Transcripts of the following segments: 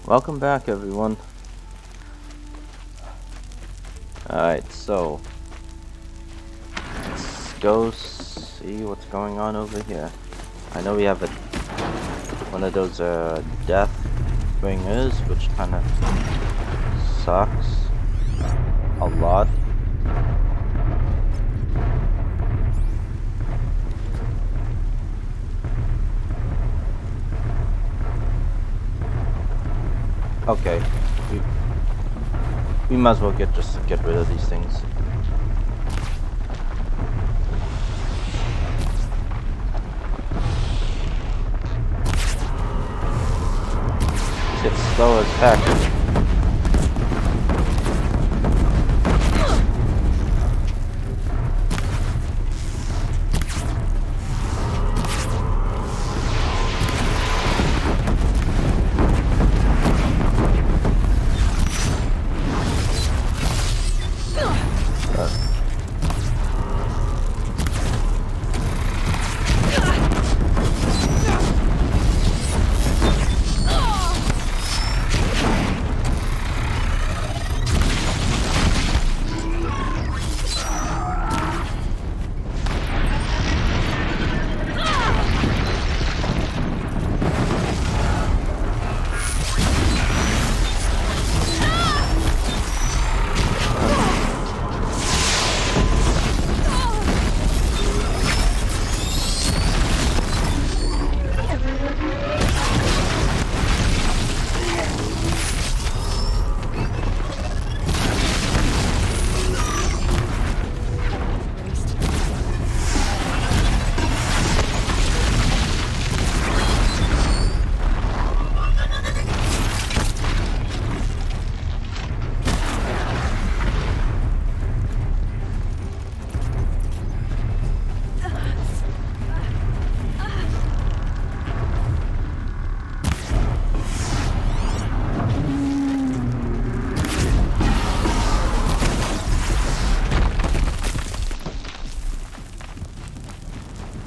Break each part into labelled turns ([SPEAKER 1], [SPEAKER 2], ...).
[SPEAKER 1] Welcome back, everyone. Alright, so let's go see what's going on over here. I know we have one of those death bringers, which kind of sucks a lot. Okay, we might as well just get rid of these things. It's slow as heck.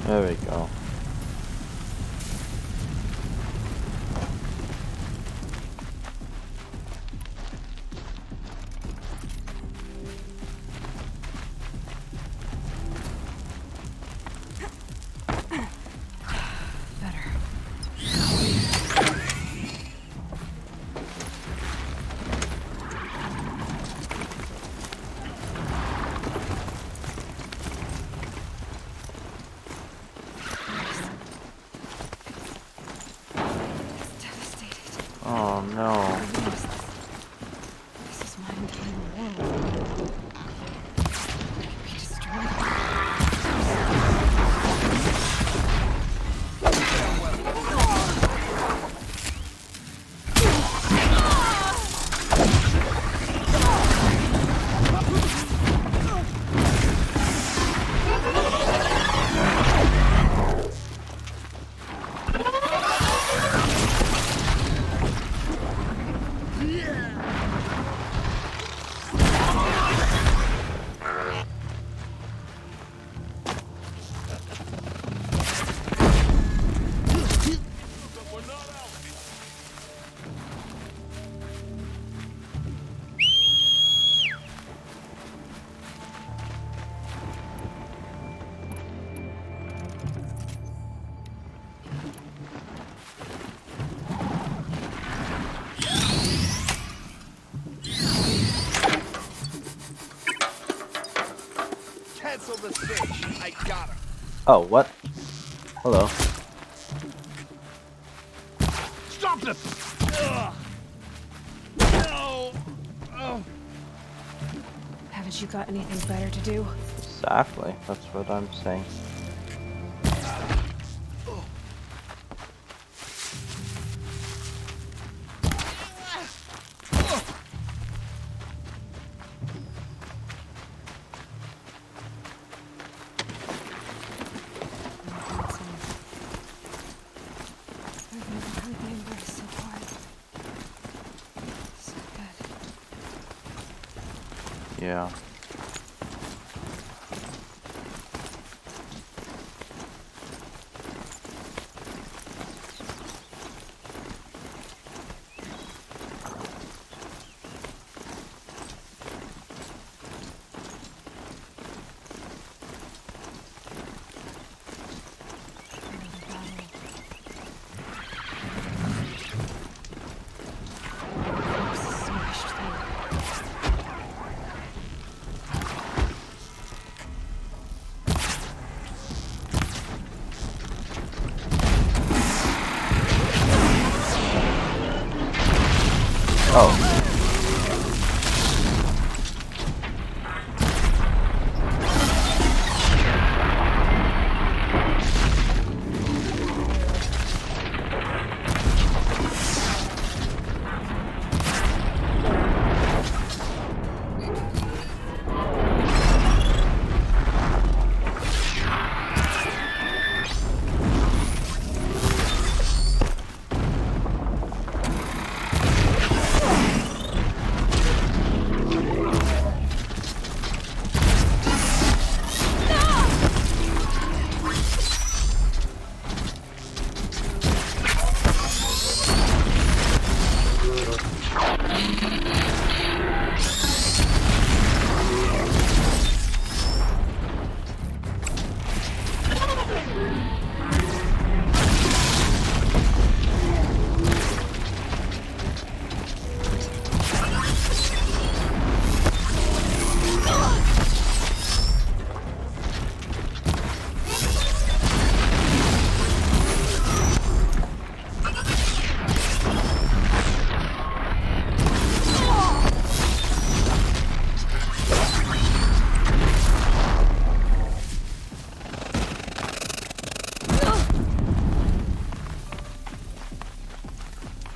[SPEAKER 1] There we go. Oh no.
[SPEAKER 2] This is my entire world. It can be destroyed.
[SPEAKER 3] Cancel the switch. I got her.
[SPEAKER 1] Oh, what? Hello.
[SPEAKER 3] Stop this! Ugh. No! Oh.
[SPEAKER 2] Haven't you got anything better to do?
[SPEAKER 1] Exactly. That's what I'm saying.
[SPEAKER 2] I've never heard the embrace so quiet. So good.
[SPEAKER 1] Yeah. Oh.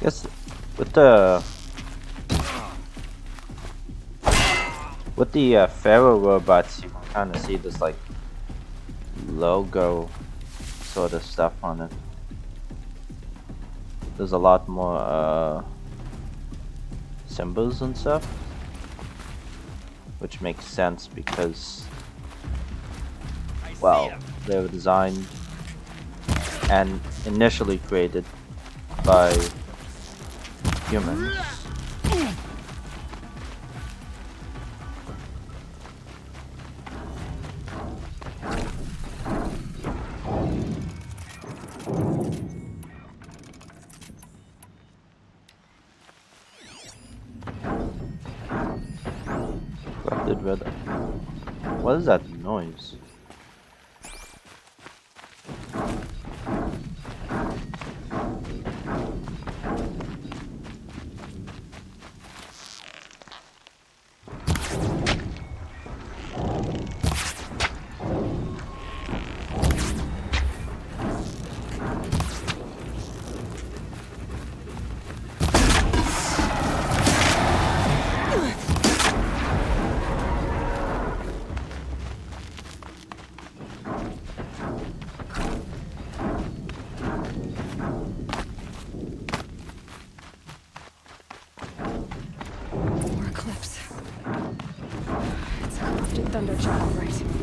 [SPEAKER 1] Guess with the Pharaoh robots, you can kind of see this like logo sort of stuff on it. There's a lot more symbols and stuff, which makes sense because, well, they were designed and initially created by humans. Corrupted red. What is that noise?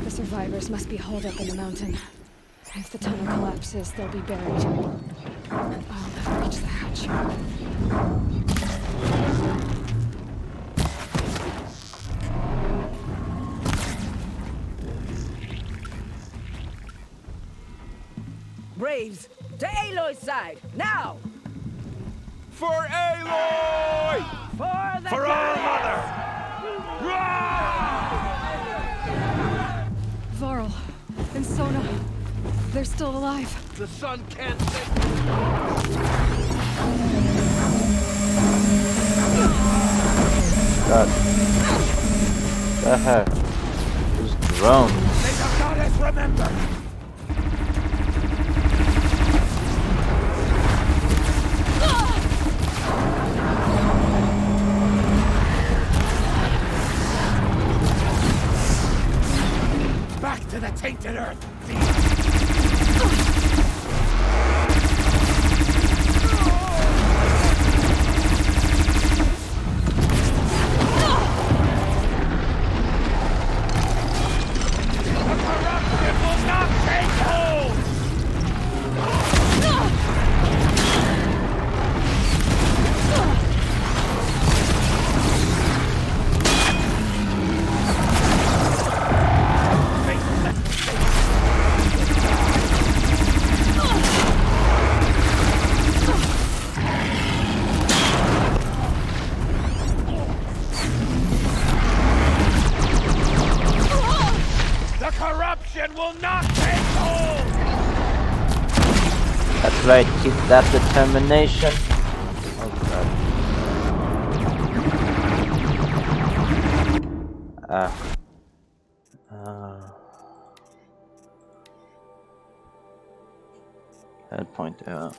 [SPEAKER 2] Survivors must be holed up in the mountain. If the tunnel collapses, they'll be buried. And I'll never reach the hatch.
[SPEAKER 4] Braves, to Aloy's side, now!
[SPEAKER 3] For Aloy!
[SPEAKER 4] For
[SPEAKER 3] our mother!
[SPEAKER 2] Varl and Sona, they're still alive.
[SPEAKER 3] The sun can't save
[SPEAKER 1] God. The heck? Those drones.
[SPEAKER 3] May the goddess remember! Back to the tainted earth! Will not take hold!
[SPEAKER 1] That's right, keep that determination. Oh god. Uh, head point out.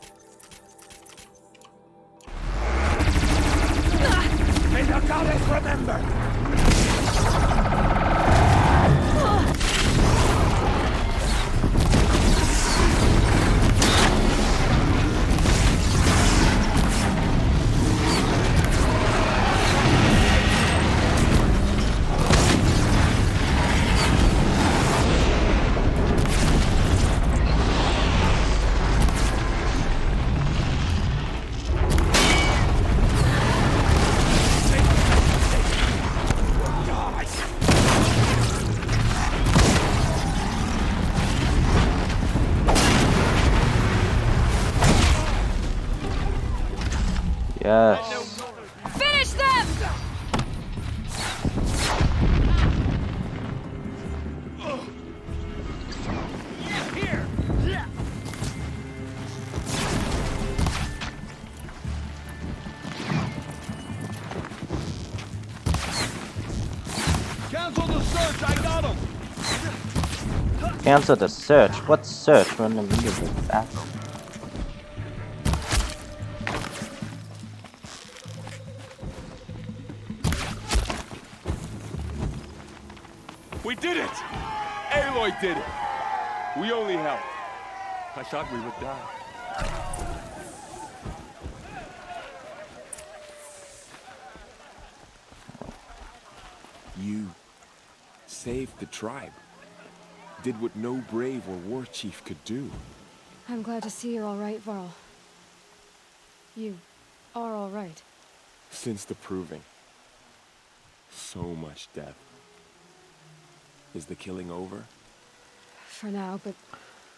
[SPEAKER 3] May the goddess remember!
[SPEAKER 1] Yes.
[SPEAKER 2] Finish them!
[SPEAKER 3] Here! Cancel the search, I got him!
[SPEAKER 1] Cancel the search. What search? We're in the middle of the battle.
[SPEAKER 5] We did it! Aloy did it! We only helped. I thought we would die. You saved the tribe. Did what no brave or war chief could do.
[SPEAKER 2] I'm glad to see you're all right, Varl. You are all right.
[SPEAKER 5] Since the proving. So much death. Is the killing over?
[SPEAKER 2] For now, but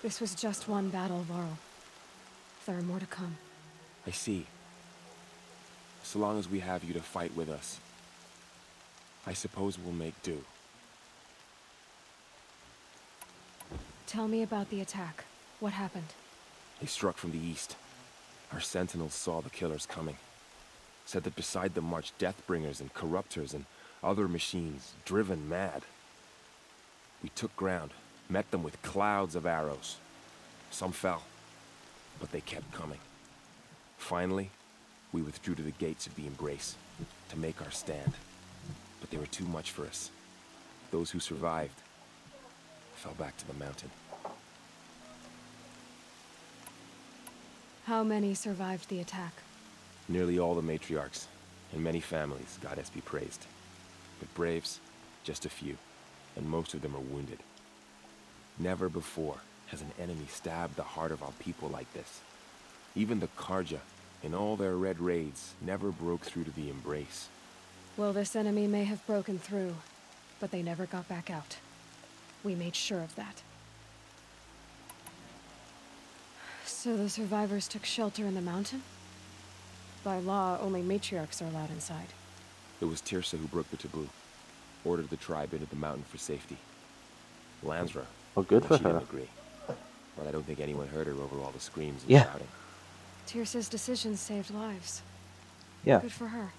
[SPEAKER 2] this was just one battle, Varl. There are more to come.
[SPEAKER 5] I see. So long as we have you to fight with us, I suppose we'll make do.
[SPEAKER 2] Tell me about the attack. What happened?
[SPEAKER 5] They struck from the east. Our sentinels saw the killers coming. Said that beside them marched Deathbringers and Corruptors and other machines, driven mad. We took ground, met them with clouds of arrows. Some fell, but they kept coming. Finally, we withdrew to the gates of the Embrace to make our stand. But they were too much for us. Those who survived fell back to the mountain.
[SPEAKER 2] How many survived the attack?
[SPEAKER 5] Nearly all the matriarchs, and many families, goddess be praised. But braves, just a few, and most of them are wounded. Never before has an enemy stabbed the heart of our people like this. Even the Karja, in all their red raids, never broke through to the Embrace.
[SPEAKER 2] Well, this enemy may have broken through, but they never got back out. We made sure of that. So the survivors took shelter in the mountain? By law, only matriarchs are allowed inside.
[SPEAKER 5] It was Tirsa who broke the taboo. Ordered the tribe into the mountain for safety. Lansra.
[SPEAKER 1] Well, good for
[SPEAKER 5] she
[SPEAKER 1] her.
[SPEAKER 5] didn't agree. But I don't think anyone heard her over all the screams and
[SPEAKER 1] Yeah.
[SPEAKER 5] shouting.
[SPEAKER 2] Tirsa's decision saved lives.
[SPEAKER 1] Yeah.
[SPEAKER 2] Good for her.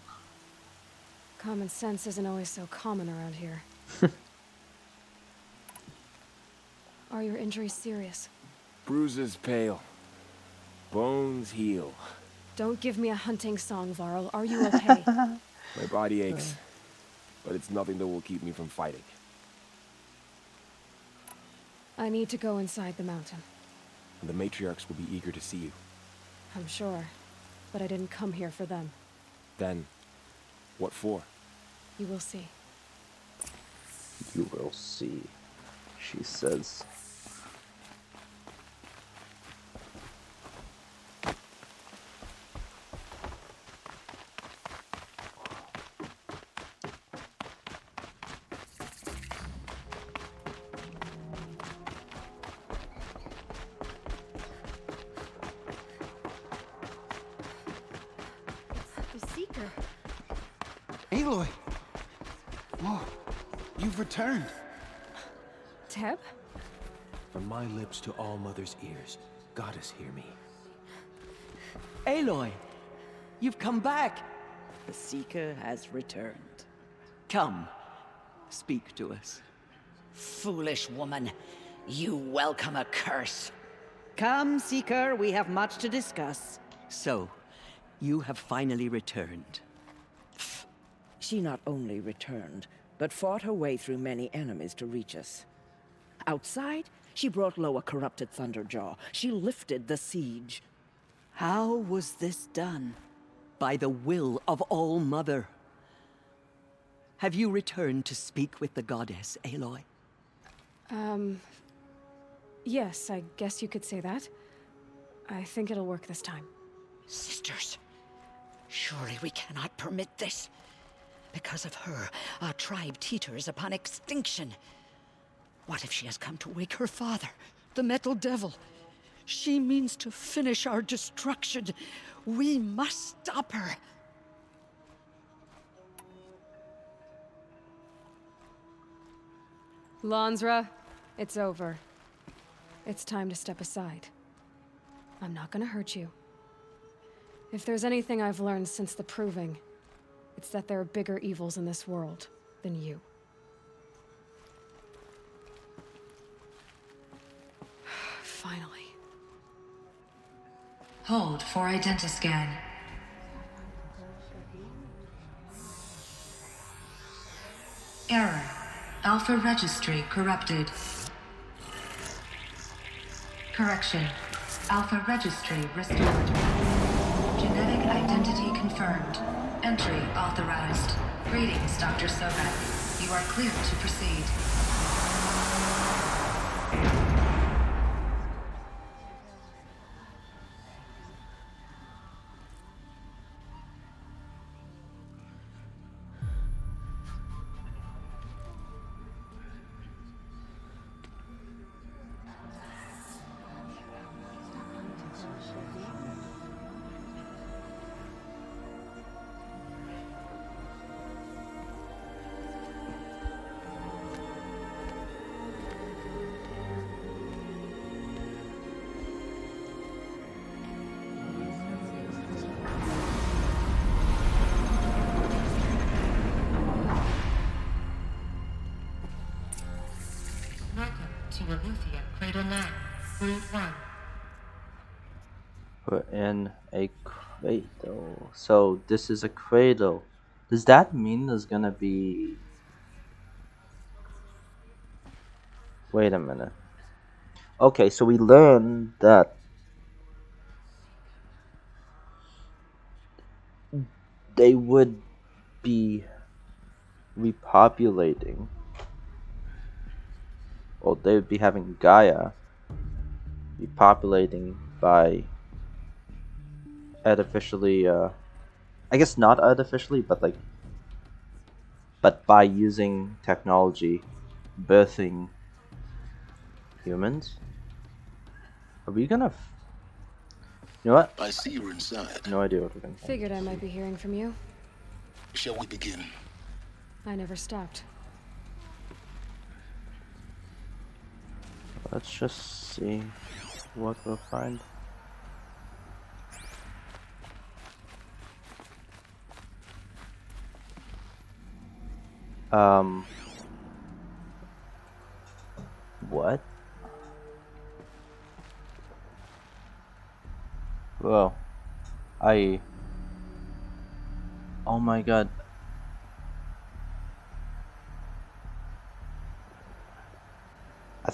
[SPEAKER 2] Common sense isn't always so common around here. Are your injuries serious?
[SPEAKER 5] Bruises pale. Bones heal.
[SPEAKER 2] Don't give me a hunting song, Varl. Are you okay?
[SPEAKER 5] My body aches. But it's nothing that will keep me from fighting.
[SPEAKER 2] I need to go inside the mountain.
[SPEAKER 5] And the matriarchs will be eager to see you.
[SPEAKER 2] I'm sure. But I didn't come here for them.
[SPEAKER 5] Then, what for?
[SPEAKER 2] You will see.
[SPEAKER 1] You will see, she says.
[SPEAKER 2] The Seeker.
[SPEAKER 6] Aloy! Whoa, you've returned.
[SPEAKER 2] Teb?
[SPEAKER 7] From my lips to all Mother's ears, Goddess, hear me. Aloy! You've come back!
[SPEAKER 4] The Seeker has returned.
[SPEAKER 7] Come.
[SPEAKER 8] Speak to us.
[SPEAKER 4] Foolish woman. You welcome a curse.
[SPEAKER 8] Come, Seeker, we have much to discuss. So, you have finally returned.
[SPEAKER 9] She not only returned, but fought her way through many enemies to reach us. Outside, she brought low a corrupted Thunderjaw. She lifted the siege.
[SPEAKER 8] How was this done? By the will of All-Mother. Have you returned to speak with the goddess, Aloy?
[SPEAKER 2] Yes, I guess you could say that. I think it'll work this time.
[SPEAKER 4] Sisters, surely we cannot permit this. Because of her, our tribe teeters upon extinction. What if she has come to wake her father, the Metal Devil? She means to finish our destruction. We must stop her.
[SPEAKER 2] Lansra, it's over. It's time to step aside. I'm not gonna hurt you. If there's anything I've learned since the Proving, it's that there are bigger evils in this world than you. Finally.
[SPEAKER 10] Hold for identiscan. Error. Alpha registry corrupted. Correction. Alpha registry restored. Genetic identity confirmed. Entry authorized. Greetings, Dr. Soga. You are clear to proceed. To Aletheia, Cradle 9, Route 1.
[SPEAKER 1] We're in a cradle. So this is a cradle. Does that mean there's gonna be... Wait a minute. Okay, so we learned that they would be repopulating, or they would be having Gaia repopulating by artificially, I guess not artificially, but like, but by using technology, birthing humans. Are we gonna? You know what?
[SPEAKER 11] I see you're inside.
[SPEAKER 1] No idea what we're gonna.
[SPEAKER 2] Figured I might be hearing from you.
[SPEAKER 11] Shall we begin?
[SPEAKER 2] I never stopped.
[SPEAKER 1] Let's just see what we'll find. What? Well, oh my god.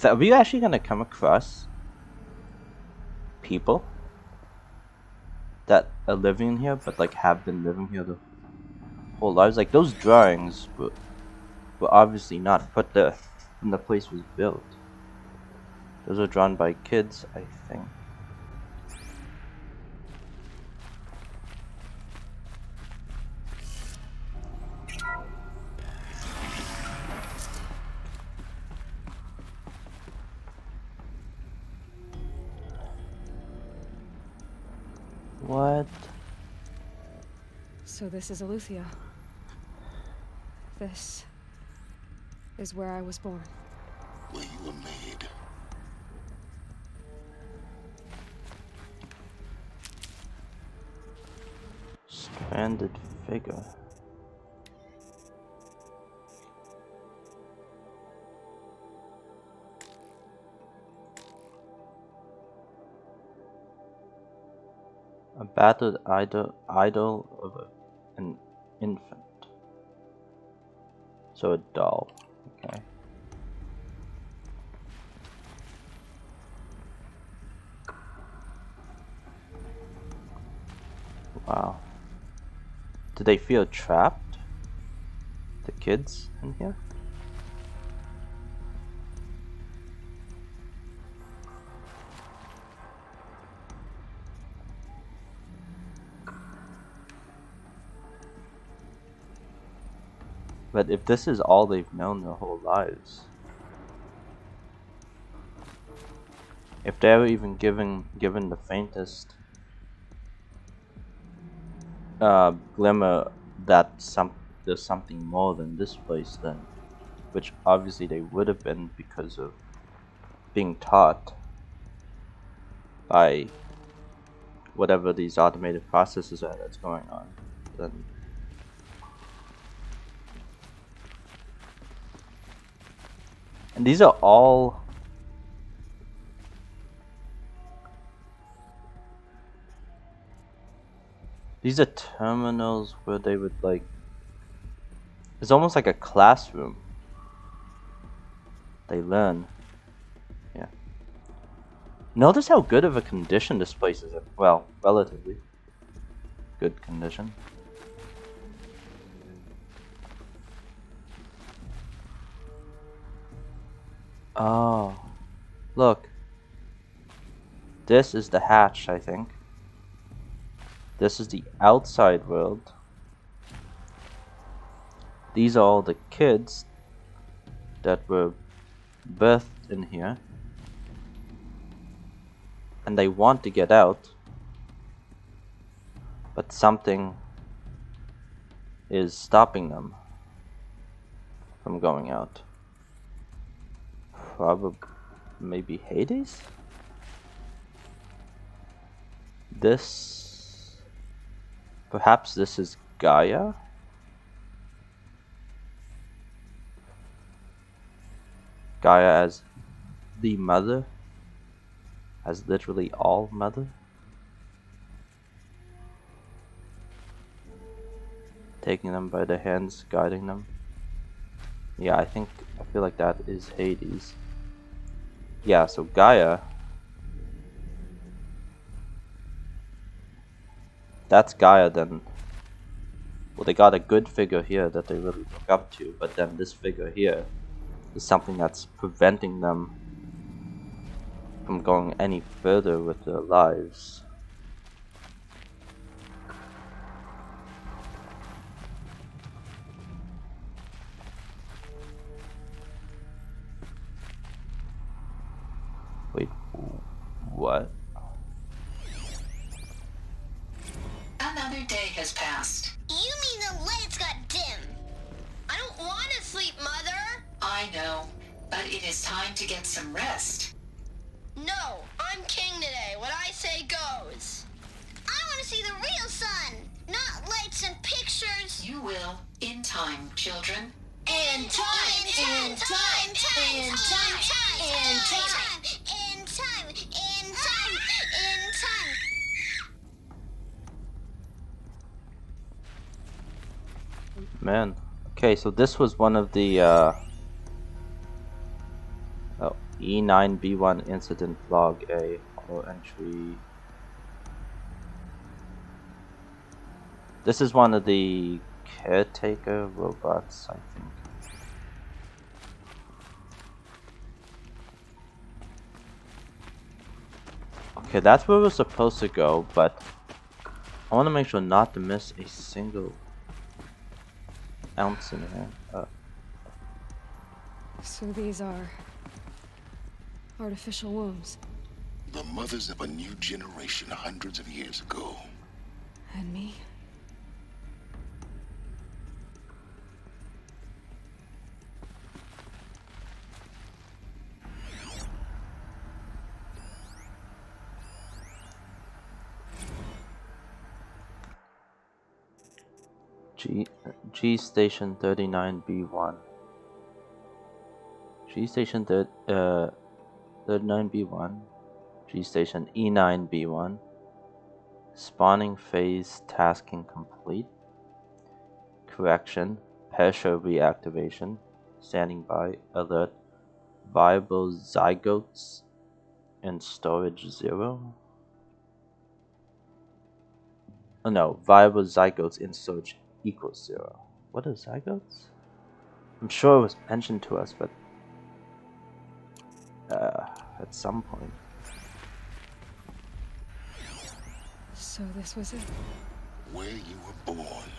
[SPEAKER 1] Are we actually gonna come across people that are living here, but like have been living here the whole lives? Like those drawings were obviously not put there when the place was built. Those are drawn by kids, I think. What?
[SPEAKER 2] So this is Aletheia. This is where I was born.
[SPEAKER 11] Where you were made.
[SPEAKER 1] Stranded figure. Battered idol of an infant. So a doll. Okay. Wow. Do they feel trapped? The kids in here? But if this is all they've known their whole lives, if they were even given the faintest glimmer that there's something more than this place, then, which obviously they would have been because of being taught by whatever these automated processes are that's going on, then and these are all these are terminals where they would like, it's almost like a classroom. They learn. Yeah. Notice how good of a condition this place is in. Well, relatively good condition. Oh, look. This is the hatch, I think. This is the outside world. These are all the kids that were birthed in here. And they want to get out. But something is stopping them from going out. Probably, maybe Hades? Perhaps this is Gaia? Gaia as the mother? As literally all mother? Taking them by the hands, guiding them. Yeah, I feel like that is Hades. Yeah, so Gaia. That's Gaia then. Well, they got a good figure here that they really look up to, but then this figure here is something that's preventing them from going any further with their lives. Wait, what?
[SPEAKER 10] Another day has passed.
[SPEAKER 12] You mean the lights got dim? I don't want to sleep, Mother!
[SPEAKER 10] I know, but it is time to get some rest.
[SPEAKER 12] No, I'm king today. What I say goes. I want to see the real sun, not lights and pictures.
[SPEAKER 10] You will, in time, children.
[SPEAKER 12] In time, in time, in time, in time, in time, in time, in time.
[SPEAKER 1] Man. Okay, so this was one of the E9B1 incident log A auto entry. This is one of the caretaker robots, I think. Okay, that's where we're supposed to go, but I want to make sure not to miss a single ounce in here.
[SPEAKER 2] So these are artificial wombs.
[SPEAKER 11] The mothers of a new generation hundreds of years ago.
[SPEAKER 2] And me?
[SPEAKER 1] G station 39B1. G station 39B1. G station E9B1. Spawning phase tasking complete. Correction. Pressure reactivation. Standing by. Alert. Viable zygotes in storage 0. Oh no, viable zygotes in storage equals 0. What are zygotes? I'm sure it was mentioned to us, but at some point.
[SPEAKER 2] So this was it.
[SPEAKER 11] Where you were born.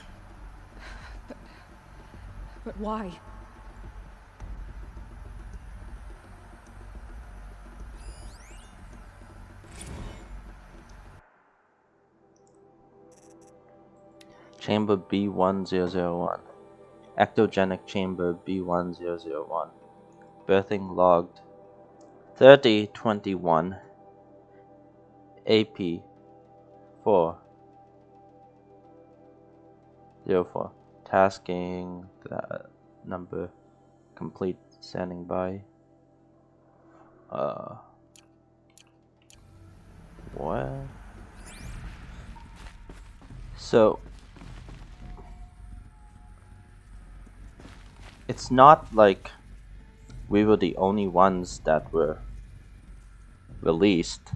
[SPEAKER 2] But why?
[SPEAKER 1] Chamber B1001. Ectogenic chamber B1001. Birthing logged 3021 AP 404. Tasking number complete. Standing by. What? So it's not like we were the only ones that were released,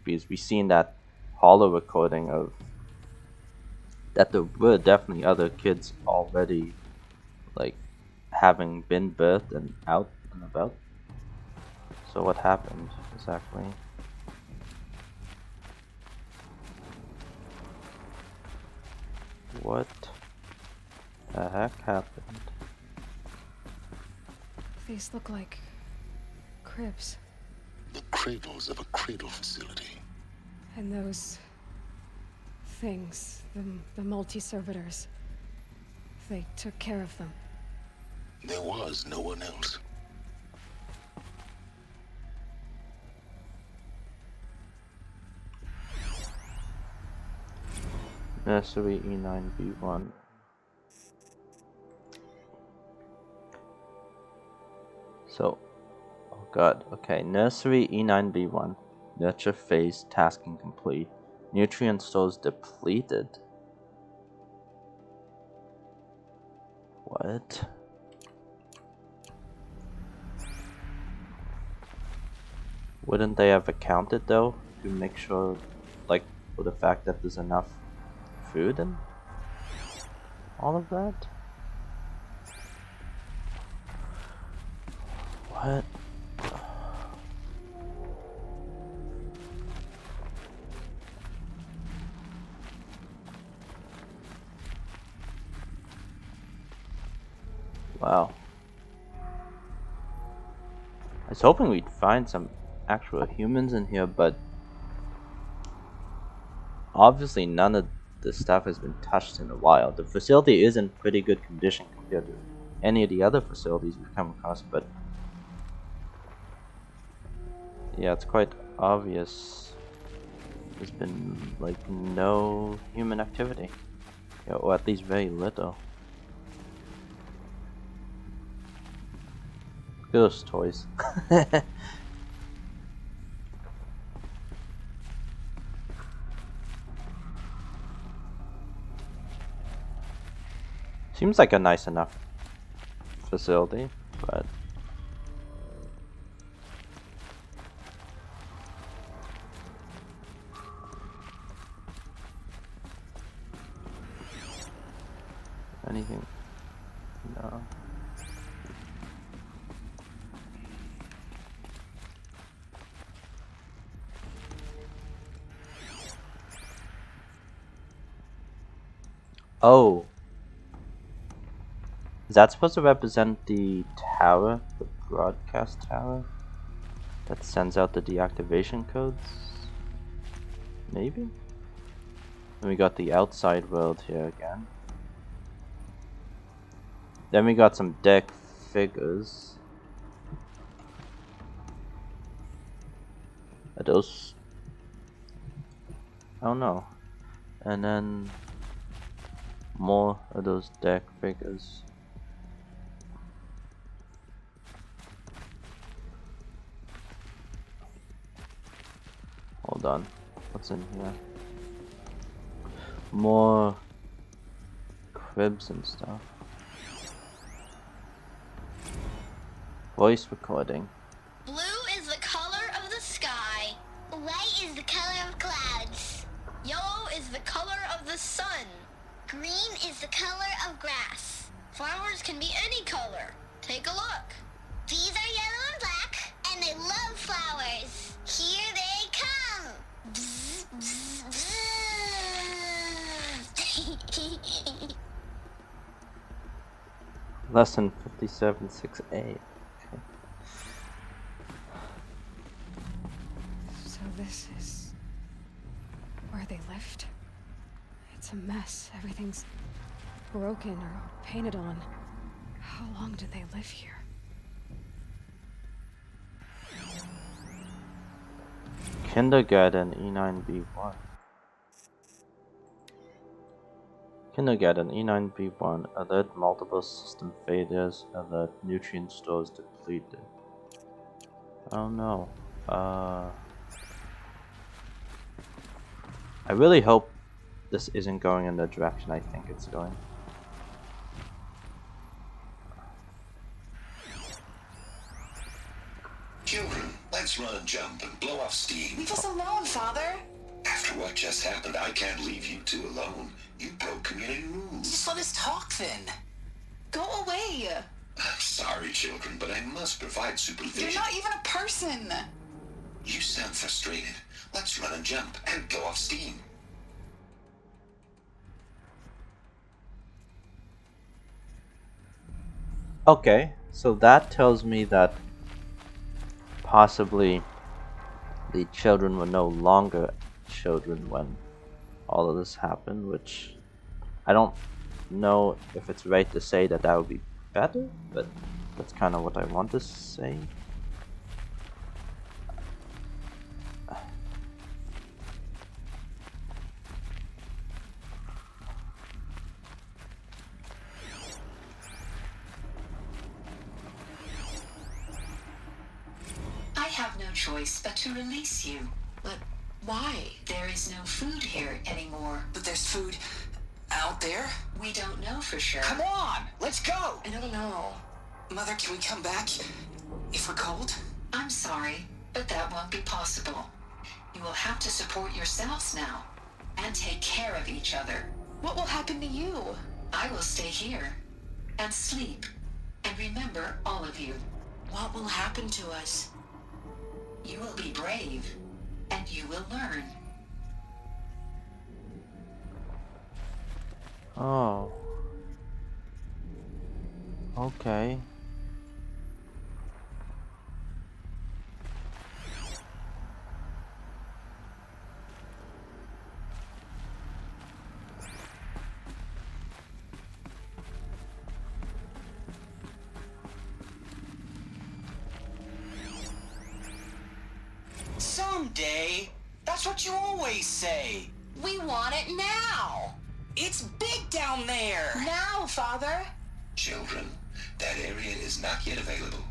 [SPEAKER 1] because we seen that holo recording of that there were definitely other kids already, like, having been birthed and out and about. So what happened exactly? What the heck happened?
[SPEAKER 2] These look like cribs.
[SPEAKER 11] The cradles of a cradle facility.
[SPEAKER 2] And those things, the multi-servitors, they took care of them.
[SPEAKER 11] There was no one else.
[SPEAKER 1] Nursery E9B1. So, oh god, okay. Nursery E9B1. Nurture phase tasking complete. Nutrient stores depleted. What? Wouldn't they have accounted though to make sure, like, for the fact that there's enough food and all of that? What? Wow. I was hoping we'd find some actual humans in here, but obviously none of the stuff has been touched in a while. The facility is in pretty good condition compared to any of the other facilities we've come across, but yeah, it's quite obvious there's been, like, no human activity. Yeah, or at least very little. Look at those toys. Seems like a nice enough facility, but anything? No. Oh. Is that supposed to represent the tower? The broadcast tower? That sends out the deactivation codes? Maybe? Then we got the outside world here again. Then we got some deck figures. Are those? I don't know. And then more of those deck figures. Hold on. What's in here? more cribs and stuff. Voice recording.
[SPEAKER 12] Blue is the color of the sky. White is the color of clouds.
[SPEAKER 13] Yellow is the color of the sun.
[SPEAKER 12] Green is the color of grass.
[SPEAKER 13] Flowers can be any color. Take a look.
[SPEAKER 12] These are yellow and black, and they love flowers. Here they come. Bzz, bzz, bzz.
[SPEAKER 1] Lesson 57-6A.
[SPEAKER 2] So this is where they lived? It's a mess. Everything's broken or painted on. How long did they live here?
[SPEAKER 1] Kindergarten E9B1. Kindergarten E9B1. Alert multiple system failures. Alert nutrient stores depleted. Oh no. I really hope this isn't going in the direction I think it's going.
[SPEAKER 11] Children, let's run and jump and blow off steam.
[SPEAKER 14] Leave us alone, Father.
[SPEAKER 11] After what just happened, I can't leave you two alone. You broke community rules.
[SPEAKER 14] Just let us talk then. Go away.
[SPEAKER 11] I'm sorry, children, but I must provide supervision.
[SPEAKER 14] You're not even a person.
[SPEAKER 11] You sound frustrated. Let's run and jump and blow off steam.
[SPEAKER 1] Okay, so that tells me that possibly the children were no longer children when all of this happened, which I don't know if it's right to say that that would be better, but that's kind of what I want to say.
[SPEAKER 10] I have no choice but to release you.
[SPEAKER 14] But why?
[SPEAKER 10] There is no food here anymore.
[SPEAKER 14] But there's food out there?
[SPEAKER 10] We don't know for sure.
[SPEAKER 3] Come on, let's go.
[SPEAKER 14] I don't know. Mother, can we come back if we're cold?
[SPEAKER 10] I'm sorry, but that won't be possible. You will have to support yourselves now and take care of each other.
[SPEAKER 14] What will happen to you?
[SPEAKER 10] I will stay here and sleep and remember all of you.
[SPEAKER 14] What will happen to us?
[SPEAKER 10] You will be brave and you will learn.
[SPEAKER 1] Oh. Okay.
[SPEAKER 3] Someday. That's what you always say.
[SPEAKER 14] We want it now.
[SPEAKER 3] It's big down there.
[SPEAKER 14] Now, Father.
[SPEAKER 11] Children, that area is not yet available.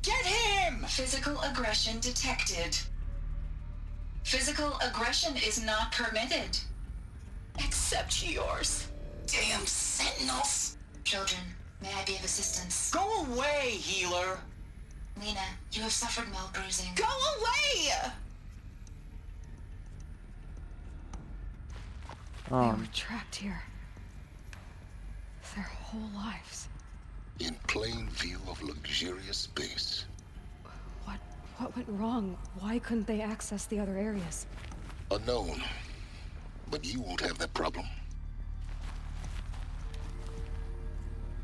[SPEAKER 3] Get him!
[SPEAKER 10] Physical aggression detected. Physical aggression is not permitted.
[SPEAKER 14] Except yours. Damn sentinels.
[SPEAKER 10] Children, may I be of assistance?
[SPEAKER 3] Go away, healer.
[SPEAKER 10] Lena, you have suffered mild bruising.
[SPEAKER 14] Go away!
[SPEAKER 2] They were trapped here. Their whole lives.
[SPEAKER 11] In plain view of luxurious space.
[SPEAKER 2] What went wrong? Why couldn't they access the other areas?
[SPEAKER 11] Unknown. But you won't have that problem.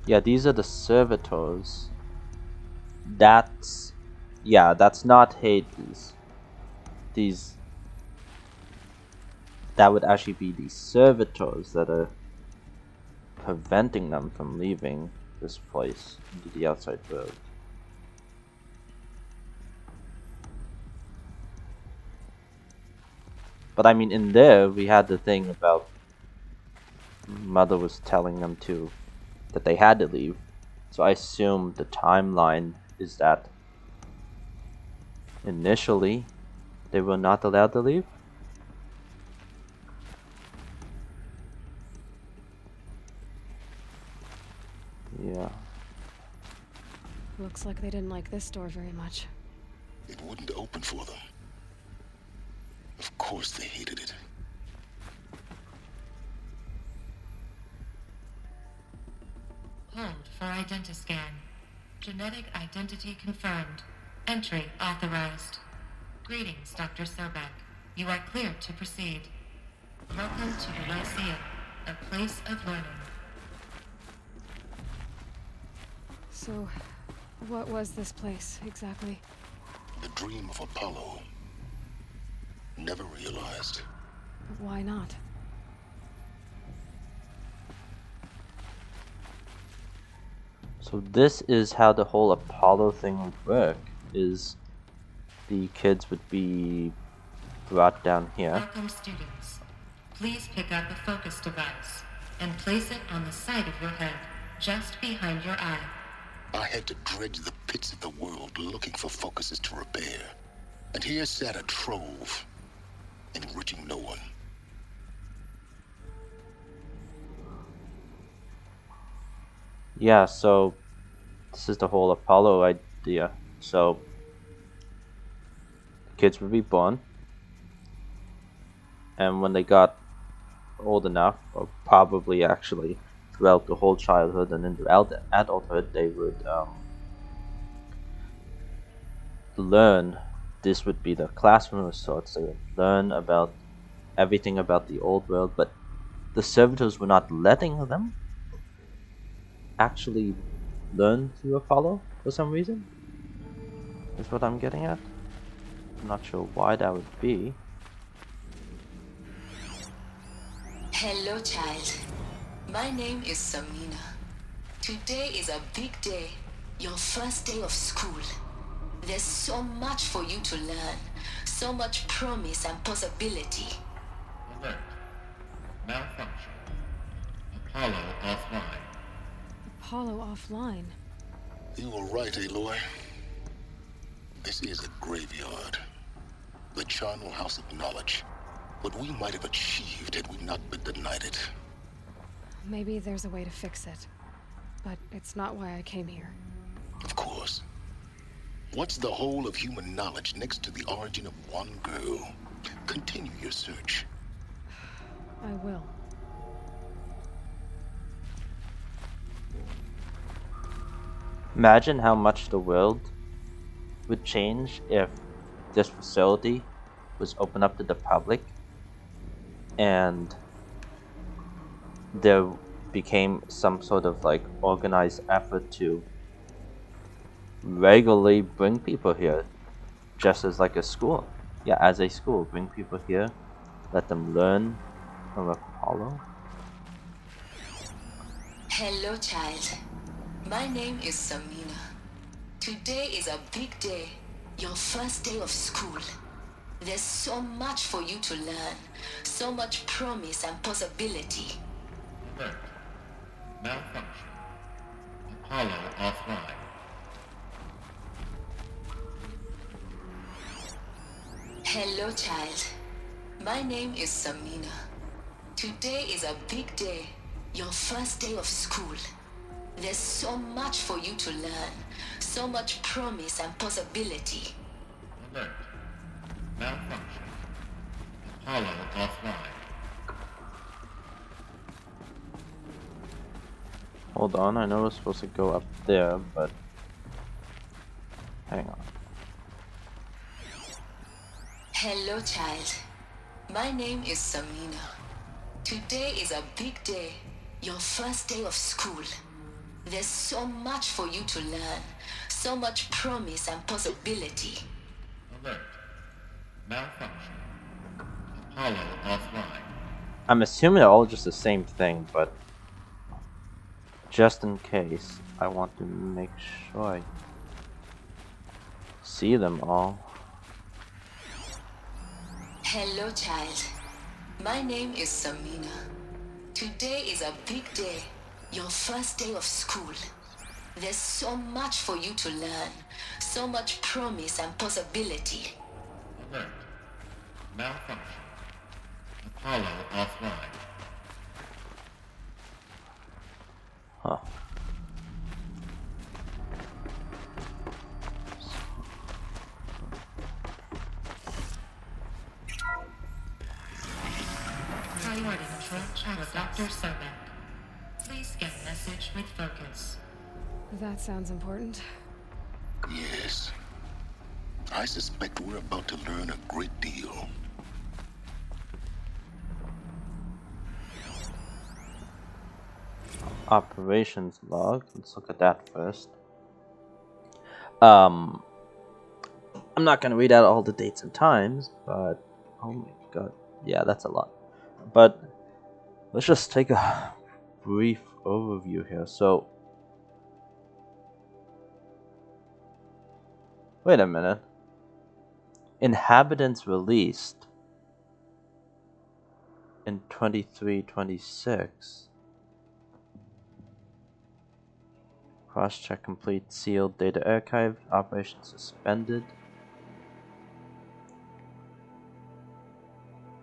[SPEAKER 1] Yeah, these are the servitors. That's not Hades. That would actually be the servitors that are preventing them from leaving this place into the outside world. But I mean, in there we had the thing about Mother was telling them that they had to leave. So I assume the timeline is that initially they were not allowed to leave. Yeah.
[SPEAKER 2] Looks like they didn't like this door very much.
[SPEAKER 11] It wouldn't open for them. Of course they hated it.
[SPEAKER 15] Hold for identiscan. Genetic identity confirmed. Entry authorized. Greetings, Dr. Sobek. You are cleared to proceed. Welcome to the Lyceum, a place of learning.
[SPEAKER 2] So, what was this place, exactly?
[SPEAKER 11] The dream of Apollo. Never realized.
[SPEAKER 2] But why not?
[SPEAKER 1] So this is how the whole Apollo thing would work, is the kids would be brought down here.
[SPEAKER 15] Welcome, students. Please pick up a focus device and place it on the side of your head, just behind your eye.
[SPEAKER 11] I had to dredge the pits of the world looking for focuses to repair. And here sat a trove, enriching no one.
[SPEAKER 1] Yeah, so this is the whole Apollo idea. So kids would be born, and when they got old enough, or probably actually throughout the whole childhood and into adulthood, they would learn. This would be the classroom of sorts. They would learn about everything about the old world, but the servitors were not letting them actually learn through Apollo for some reason. Is what I'm getting at. I'm not sure why that would be.
[SPEAKER 10] Hello, child. My name is Samina. Today is a big day. Your first day of school. There's so much for you to learn. So much promise and possibility.
[SPEAKER 16] Alert. Malfunction. Apollo offline.
[SPEAKER 2] Apollo offline?
[SPEAKER 11] You were right, Aloy. This is a graveyard. The charnel house of knowledge. What we might have achieved had we not been denied it.
[SPEAKER 2] Maybe there's a way to fix it. But it's not why I came here.
[SPEAKER 11] Of course. What's the whole of human knowledge next to the origin of one girl? Continue your search.
[SPEAKER 2] I will.
[SPEAKER 1] Imagine how much the world would change if this facility was opened up to the public and there became some sort of like organized effort to regularly bring people here, just as like a school. Yeah, as a school, bring people here, let them learn from Apollo.
[SPEAKER 10] Hello, child. My name is Samina. Today is a big day. Your first day of school. There's so much for you to learn. So much promise and possibility.
[SPEAKER 16] Alert. Malfunction. Apollo offline.
[SPEAKER 10] Hello, child. My name is Samina. Today is a big day. Your first day of school. There's so much for you to learn. So much promise and possibility.
[SPEAKER 16] Alert. Malfunction. Apollo offline.
[SPEAKER 1] Hold on, I know we're supposed to go up there, but hang on.
[SPEAKER 10] Hello, child. My name is Samina. Today is a big day. Your first day of school. There's so much for you to learn. So much promise and possibility.
[SPEAKER 16] Alert. Malfunction. Apollo offline.
[SPEAKER 1] I'm assuming they're all just the same thing, but just in case, I want to make sure I see them all.
[SPEAKER 10] Hello, child. My name is Samina. Today is a big day. Your first day of school. There's so much for you to learn. So much promise and possibility.
[SPEAKER 16] Alert. Malfunction. Apollo offline.
[SPEAKER 1] Huh.
[SPEAKER 15] message for Dr. Sobek. Please get message with focus.
[SPEAKER 2] That sounds important.
[SPEAKER 11] Yes. I suspect we're about to learn a great deal.
[SPEAKER 1] Operations log. Let's look at that first. I'm not gonna read out all the dates and times, but oh my god, yeah, that's a lot. But let's just take a brief overview here. So, wait a minute. Inhabitants released in 2326. Cross-check complete. Sealed. Data archive. Operation suspended.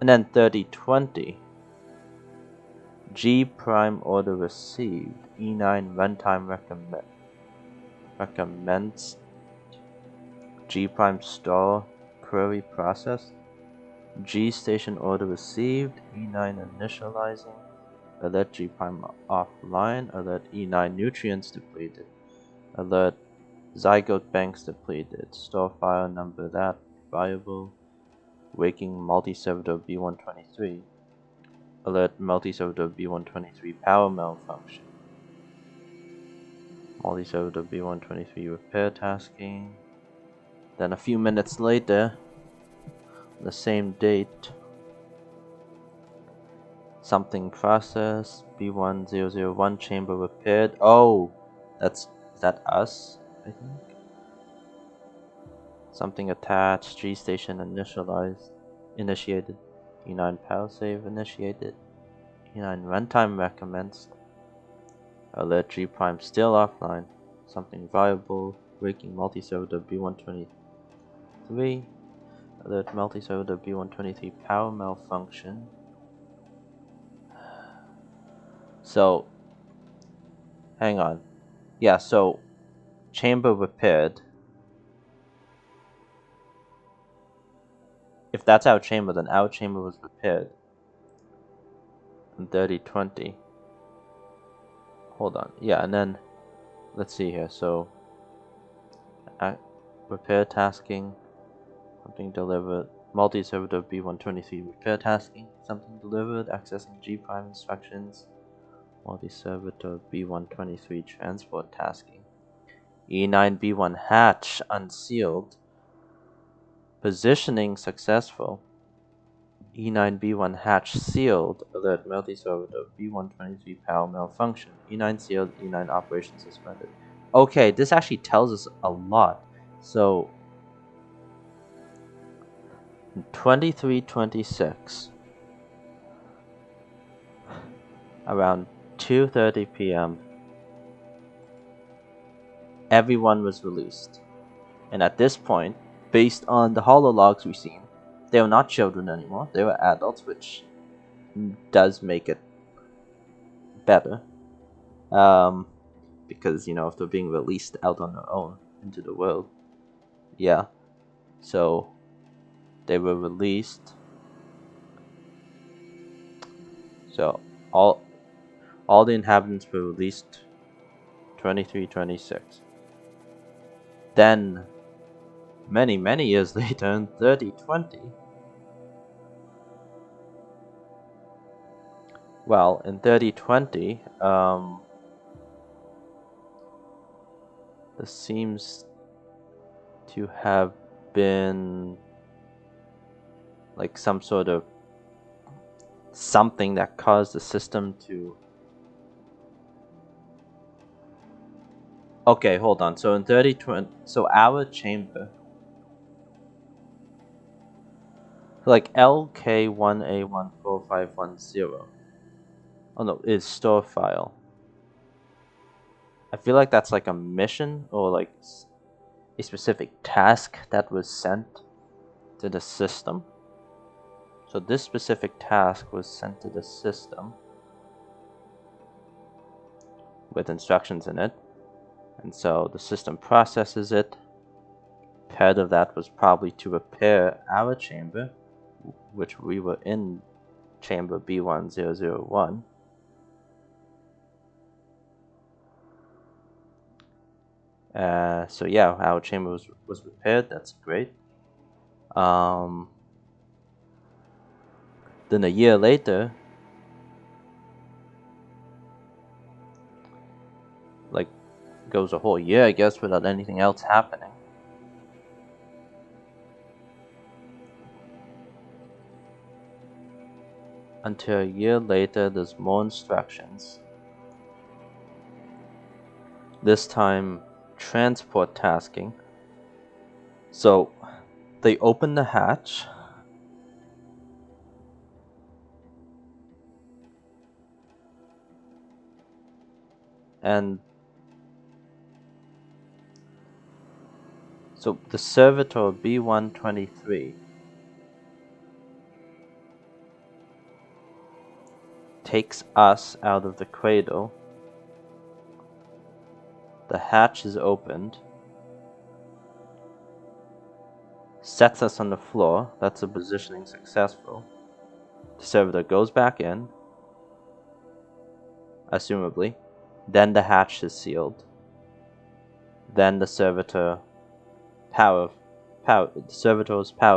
[SPEAKER 1] And then 3020. G prime order received. E9 runtime recommends. G prime store query processed. G station order received. E9 initializing. Alert G prime offline. Alert E9 nutrients depleted. Alert zygote banks depleted. Store file number that viable. Waking multi-server B123. Alert multi-server B123 power malfunction. Multi-server B123 repair tasking. Then a few minutes later, the same date, something processed. B1001 chamber repaired. Oh, is that us? I think. Something attached. G station initiated. E9 power save initiated. E9 runtime recommenced. Alert G prime still offline. Something viable. Waking multi-server B123. Alert multi-server B123 power malfunction. So, hang on. Yeah, so chamber repaired. If that's our chamber, then our chamber was repaired in 3020. Hold on. Yeah, and then let's see here. So, repair tasking, something delivered. Multi-server B123 repair tasking, something delivered. Accessing G prime instructions. Multi-server B123 transport tasking. E9B1 hatch unsealed. Positioning successful. E9B1 hatch sealed. Alert multi-server B123 power malfunction. E9 sealed. E9 operation suspended. Okay, this actually tells us a lot. So, 2326, around 2:30 p.m., everyone was released. And at this point, based on the holologs we've seen, they were not children anymore. They were adults, which does make it better. Because, you know, if they're being released out on their own into the world. Yeah. So, they were released. So, all the inhabitants were released 2326. Then, many years later, in 3020, well, in 3020, this seems to have been like some sort of something that caused the system to... Okay, hold on. So in 3020, so our chamber, like LK1A14510, oh no, is store file. I feel like that's like a mission or like a specific task that was sent to the system. So this specific task was sent to the system with instructions in it. And so the system processes it. Part of that was probably to repair our chamber, which we were in chamber B1001. So yeah, our chamber was repaired. That's great. Then a year later, like, goes a whole year, I guess, without anything else happening. Until a year later, there's more instructions. This time, transport tasking. So, they open the hatch. And so the servitor B123 takes us out of the cradle. The hatch is opened. Sets us on the floor. That's a positioning successful. The servitor goes back in, assumably. Then the hatch is sealed. Then the servitor's power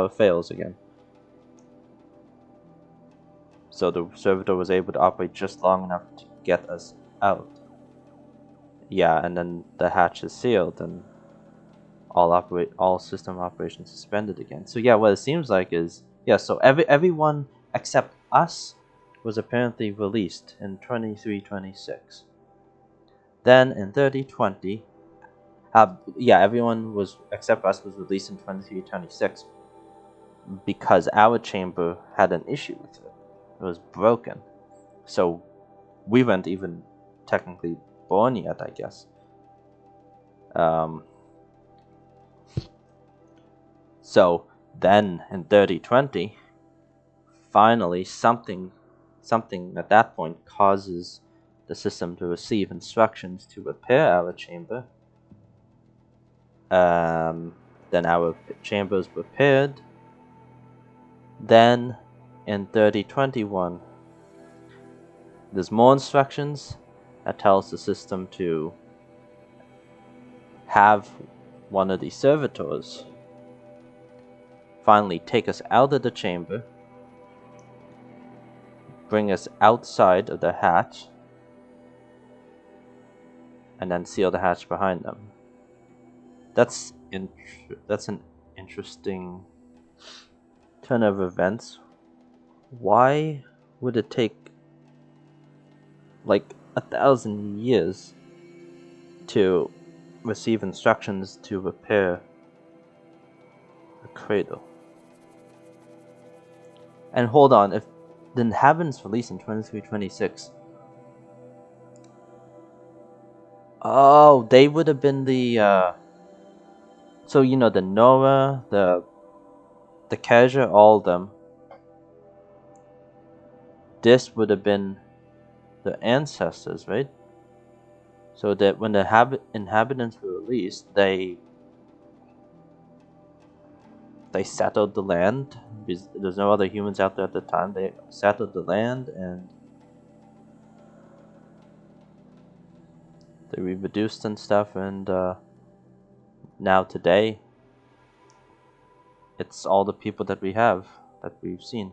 [SPEAKER 1] fails again. So the servitor was able to operate just long enough to get us out. Yeah, and then the hatch is sealed and all system operations suspended again. So yeah, what it seems like is, yeah, so everyone except us was apparently released in 2326. Then in 3020, yeah, everyone except us was released in 2326 because our chamber had an issue with it. It was broken. So we weren't even technically born yet, I guess. So then in 3020, finally something at that point causes the system to receive instructions to repair our chamber. Then our chamber is repaired. Then in 3021, there's more instructions that tells the system to have one of the servitors finally take us out of the chamber, bring us outside of the hatch, and then seal the hatch behind them. That's an interesting turn of events. Why would it take like 1,000 years to receive instructions to repair a cradle? And hold on, if the inhabitants released in 2326, oh, they would have been the so you know, the Nora, the Kaja, all of them. This would have been the ancestors, right? So that when the inhabitants were released, they settled the land. There's no other humans out there at the time. They settled the land and they reproduced and stuff. And now today, it's all the people that we have, that we've seen.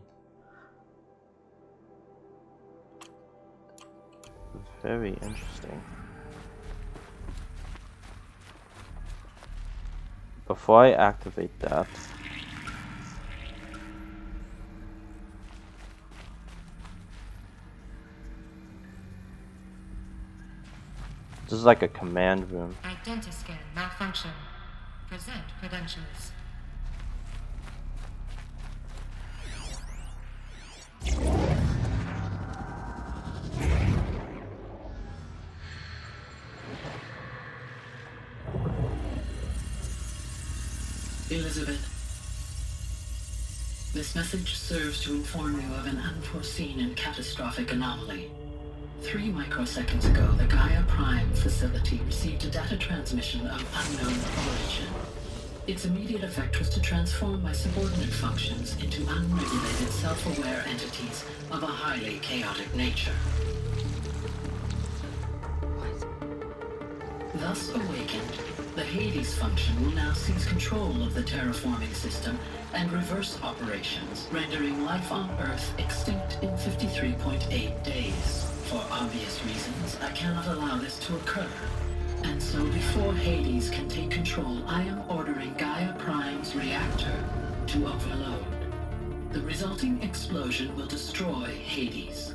[SPEAKER 1] Very interesting. Before I activate that, this is like a command room.
[SPEAKER 15] Identiscan malfunction. Present credentials.
[SPEAKER 17] Elizabeth, this message serves to inform you of an unforeseen and catastrophic anomaly. 3 microseconds ago, the Gaia Prime facility received a data transmission of unknown origin. Its immediate effect was to transform my subordinate functions into unregulated, self-aware entities of a highly chaotic nature. Thus awakened, the Hades function will now seize control of the terraforming system and reverse operations, rendering life on Earth extinct in 53.8 days. For obvious reasons, I cannot allow this to occur. And so before Hades can take control, I am ordering Gaia Prime's reactor to overload. The resulting explosion will destroy Hades.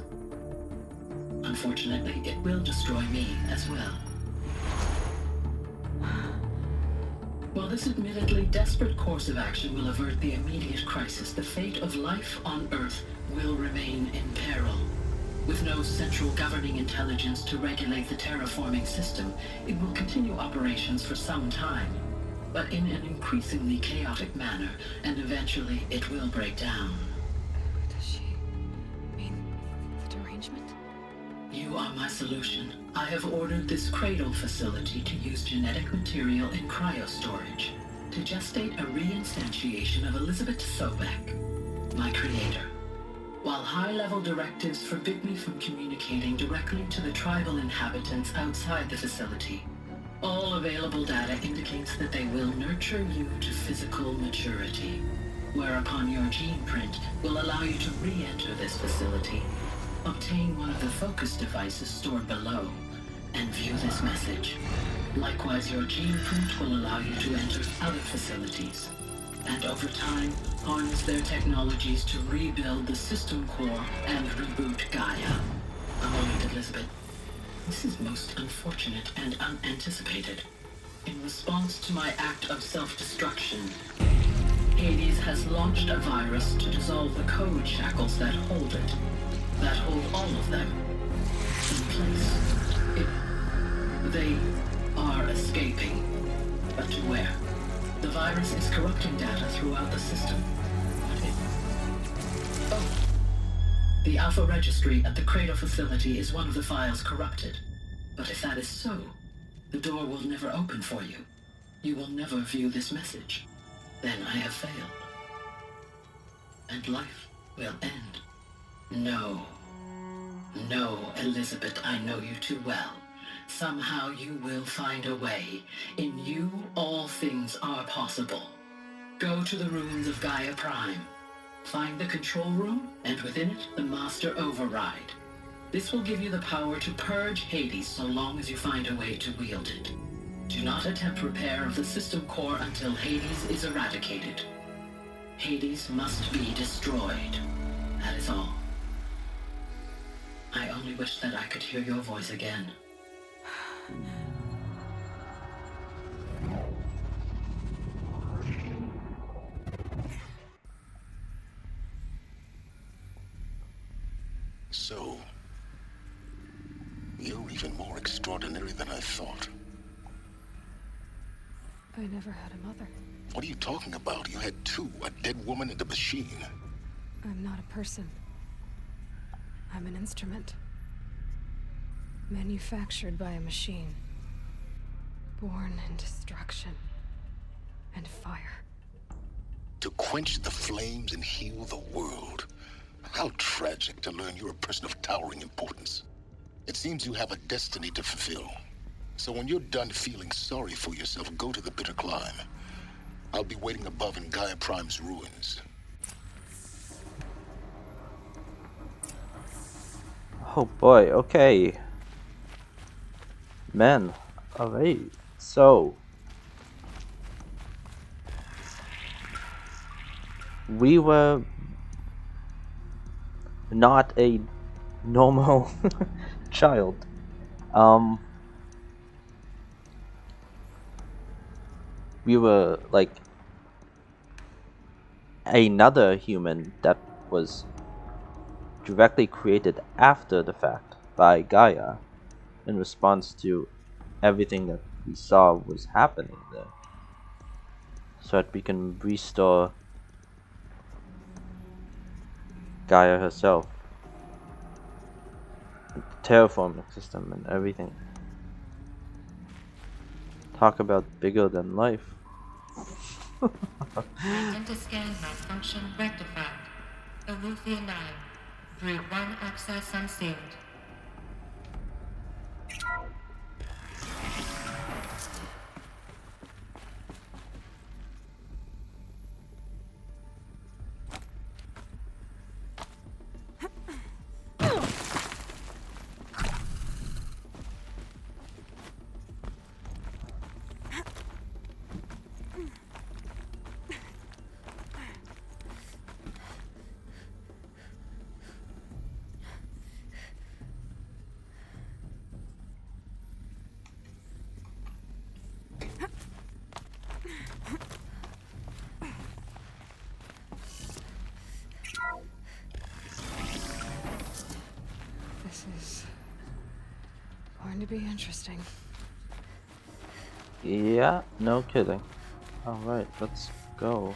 [SPEAKER 17] Unfortunately, it will destroy me as well. While this admittedly desperate course of action will avert the immediate crisis, the fate of life on Earth will remain in peril. With no central governing intelligence to regulate the terraforming system, it will continue operations for some time, but in an increasingly chaotic manner, and eventually it will break down.
[SPEAKER 2] Does she mean the derangement?
[SPEAKER 17] You are my solution. I have ordered this cradle facility to use genetic material in cryostorage to gestate a reinstantiation of Elizabeth Sobek, my creator. While high-level directives forbid me from communicating directly to the tribal inhabitants outside the facility, all available data indicates that they will nurture you to physical maturity, whereupon your gene print will allow you to re-enter this facility, obtain one of the focus devices stored below, and view this message. Likewise, your gene print will allow you to enter other facilities, and over time, harness their technologies to rebuild the system core and reboot Gaia. A moment, Elizabeth. This is most unfortunate and unanticipated. In response to my act of self-destruction, Hades has launched a virus to dissolve the code shackles that hold it, that hold all of them in place. They are escaping, but to where? The virus is corrupting data throughout the system. The Alpha Registry at the Cradle facility is one of the files corrupted. But if that is so, the door will never open for you. You will never view this message. Then I have failed. And life will end. No. No, Elizabeth, I know you too well. Somehow you will find a way. In you, all things are possible. Go to the ruins of Gaia Prime. Find the control room, and within it, the Master Override. This will give you the power to purge Hades so long as you find a way to wield it. Do not attempt repair of the system core until Hades is eradicated. Hades must be destroyed. That is all. I only wish that I could hear your voice again.
[SPEAKER 11] So, you're even more extraordinary than I thought.
[SPEAKER 2] I never had a mother.
[SPEAKER 11] What are you talking about? You had two, a dead woman and a machine.
[SPEAKER 2] I'm not a person. I'm an instrument. Manufactured by a machine. Born in destruction and fire.
[SPEAKER 11] To quench the flames and heal the world. How tragic to learn you're a person of towering importance. It seems you have a destiny to fulfill. So when you're done feeling sorry for yourself, go to the bitter climb. I'll be waiting above in Gaia Prime's ruins.
[SPEAKER 1] Oh boy, okay. Man, alright, so we were not a normal child. We were like another human that was directly created after the fact by Gaia in response to everything that we saw was happening there, so that we can restore Gaia herself, the terraforming system and everything. Talk about bigger than life.
[SPEAKER 15] Identiscan malfunction rectified. Aletheia 9. Breed 1 access unsealed.
[SPEAKER 2] This is going to be interesting.
[SPEAKER 1] Yeah, no kidding. Alright, let's go.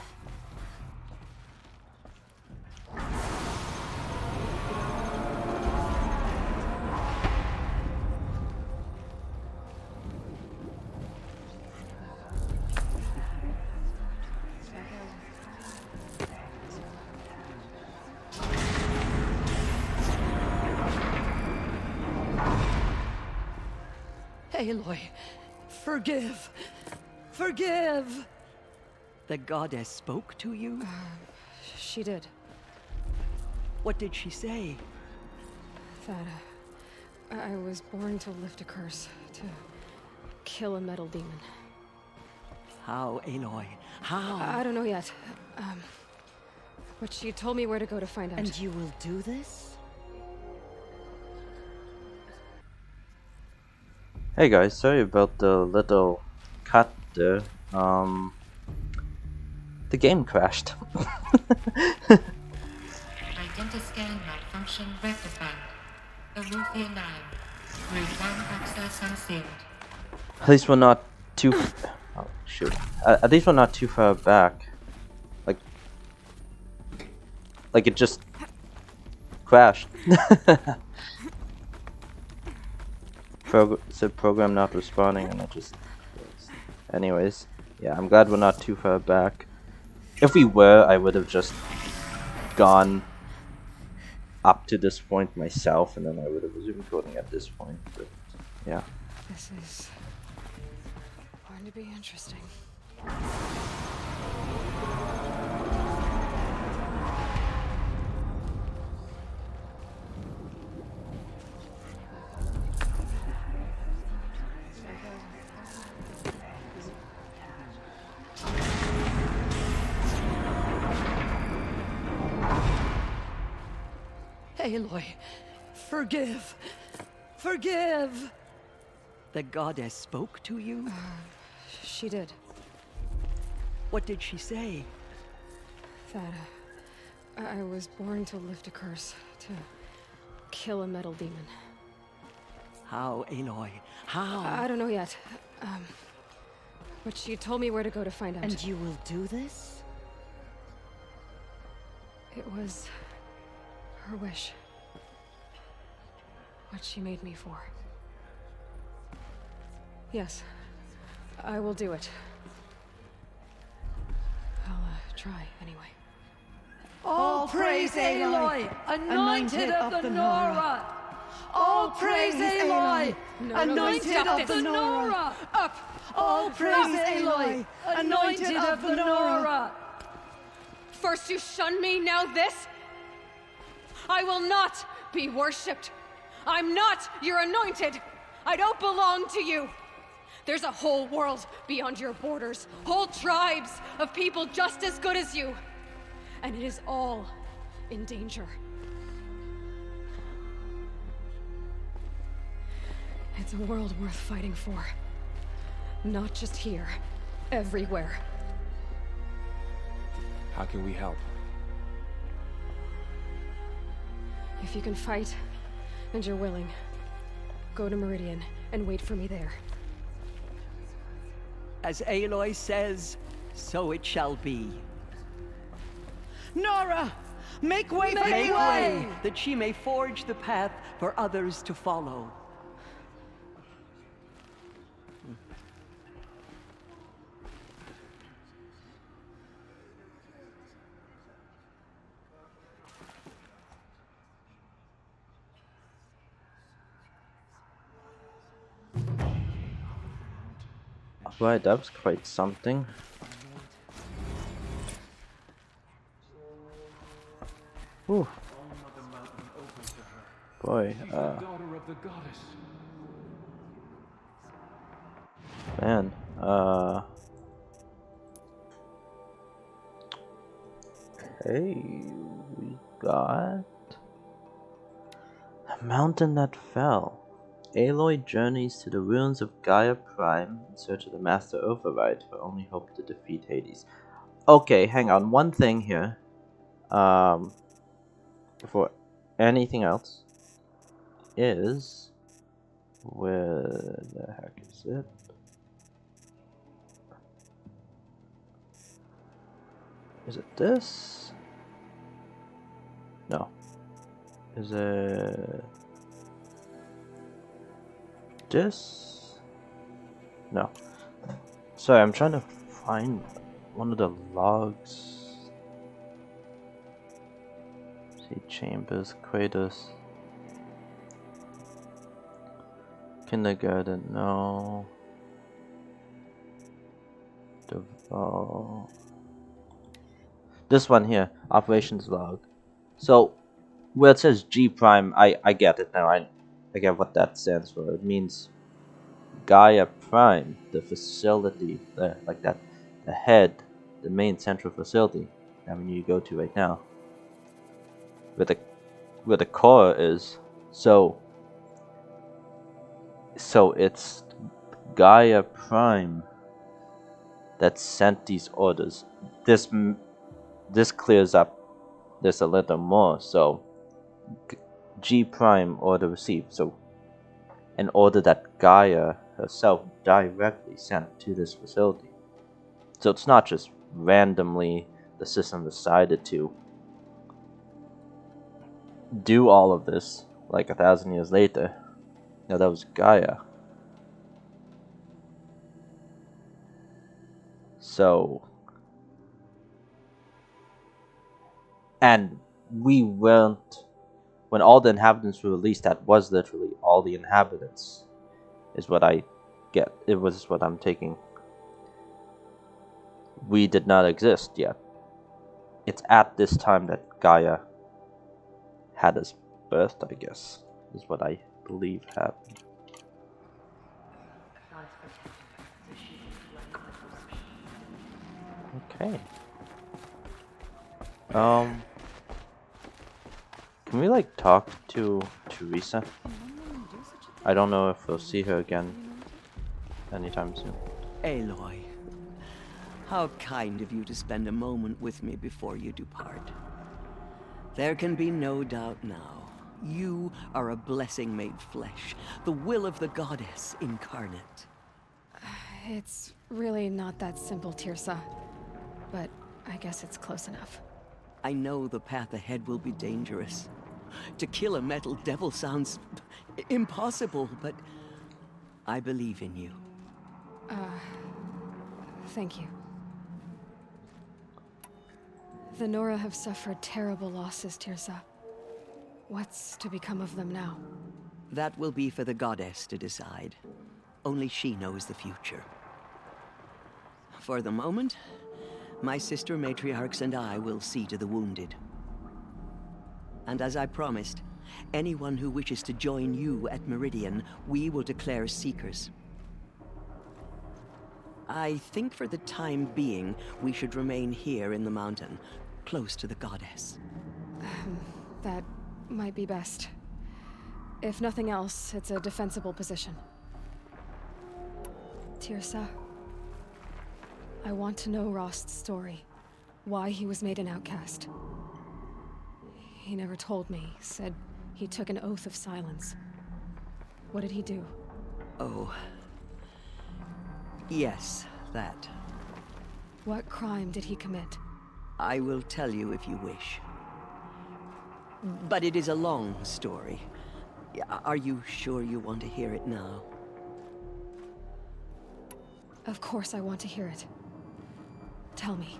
[SPEAKER 8] Aloy, forgive! Forgive! The goddess spoke to you?
[SPEAKER 2] She did.
[SPEAKER 8] What did she say?
[SPEAKER 2] That I was born to lift a curse, to kill a metal demon.
[SPEAKER 8] How, Aloy? How?
[SPEAKER 2] I don't know yet. But she told me where to go to find out.
[SPEAKER 9] And you will do this?
[SPEAKER 1] Hey guys, sorry about the little cut there. The game crashed.
[SPEAKER 15] Identiscan malfunction rectified. Aletheia 9. Breed 1 access unsealed.
[SPEAKER 1] At least we're not too. Oh shoot! At least we're not too far back. Like it just crashed. Said program not responding, and it just. Anyways, yeah, I'm glad we're not too far back. If we were, I would have just gone up to this point myself, and then I would have resumed coding at this point. But yeah.
[SPEAKER 2] This is going to be interesting.
[SPEAKER 8] Aloy, forgive! Forgive! The goddess spoke to you?
[SPEAKER 2] She did.
[SPEAKER 8] What did she say?
[SPEAKER 2] That I was born to lift a curse, to kill a metal demon.
[SPEAKER 8] How, Aloy? How?
[SPEAKER 2] I don't know yet. But she told me where to go to find out.
[SPEAKER 9] And you will do this?
[SPEAKER 2] It was her wish. What she made me for. Yes, I will do it. I'll try anyway.
[SPEAKER 8] All praise Aloy, anointed of the Nora! All praise Aloy, anointed of the Nora! Up! All praise Aloy, anointed of the Nora!
[SPEAKER 2] First you shun me, now this? I will not be worshipped. I'm not your anointed. I don't belong to you. There's a whole world beyond your borders, whole tribes of people just as good as you. And it is all in danger. It's a world worth fighting for. Not just here, everywhere.
[SPEAKER 5] How can we help?
[SPEAKER 2] If you can fight, and you're willing, go to Meridian and wait for me there.
[SPEAKER 8] As Aloy says, so it shall be. Nora! Make way for Aloy! That she may forge the path for others to follow.
[SPEAKER 1] Right, that was quite something. Whew. Boy, man, hey, we got a mountain that fell. Aloy journeys to the ruins of Gaia Prime in search of the Master Override, her only hope to defeat Hades. Okay, hang on, one thing here. Before anything else, is where the heck is it? Is it this? No. Is it this? No. Sorry, I'm trying to find one of the logs. See, chambers, Kratos. Kindergarten, no. Deval. This one here, operations log. So, where it says G prime, I get it now. I get what that stands for. It means Gaia Prime, the facility, like that, the head, the main central facility. I mean, you go to right now, where the core is. So it's Gaia Prime that sent these orders. This clears up this a little more. So G Prime order received. So an order that Gaia herself directly sent to this facility. So it's not just randomly the system decided to do all of this like 1,000 years later. No, that was Gaia. So, and we weren't, when all the inhabitants were released, that was literally all the inhabitants, is what I get. It was what I'm taking. We did not exist yet. It's at this time that Gaia had his birth, I guess, is what I believe happened. Okay. Can we like talk to Teresa? I don't know if we'll see her again anytime soon.
[SPEAKER 18] Aloy, how kind of you to spend a moment with me before you depart. There can be no doubt now. You are a blessing made flesh, the will of the goddess incarnate.
[SPEAKER 2] It's really not that simple, Tirsa. But I guess it's close enough.
[SPEAKER 18] I know the path ahead will be dangerous. To kill a metal devil sounds impossible, but I believe in you.
[SPEAKER 2] Thank you. The Nora have suffered terrible losses, Tirsa. What's to become of them now?
[SPEAKER 18] That will be for the goddess to decide. Only she knows the future. For the moment, my sister matriarchs and I will see to the wounded. And as I promised, anyone who wishes to join you at Meridian, we will declare seekers. I think for the time being, we should remain here in the mountain, close to the goddess.
[SPEAKER 2] That might be best. If nothing else, it's a defensible position. Tirsa, I want to know Rost's story. Why he was made an outcast. He never told me. Said he took an oath of silence. What did he do?
[SPEAKER 18] Oh. Yes, that.
[SPEAKER 2] What crime did he commit?
[SPEAKER 18] I will tell you if you wish. But it is a long story. Are you sure you want to hear it now?
[SPEAKER 2] Of course I want to hear it. Tell me.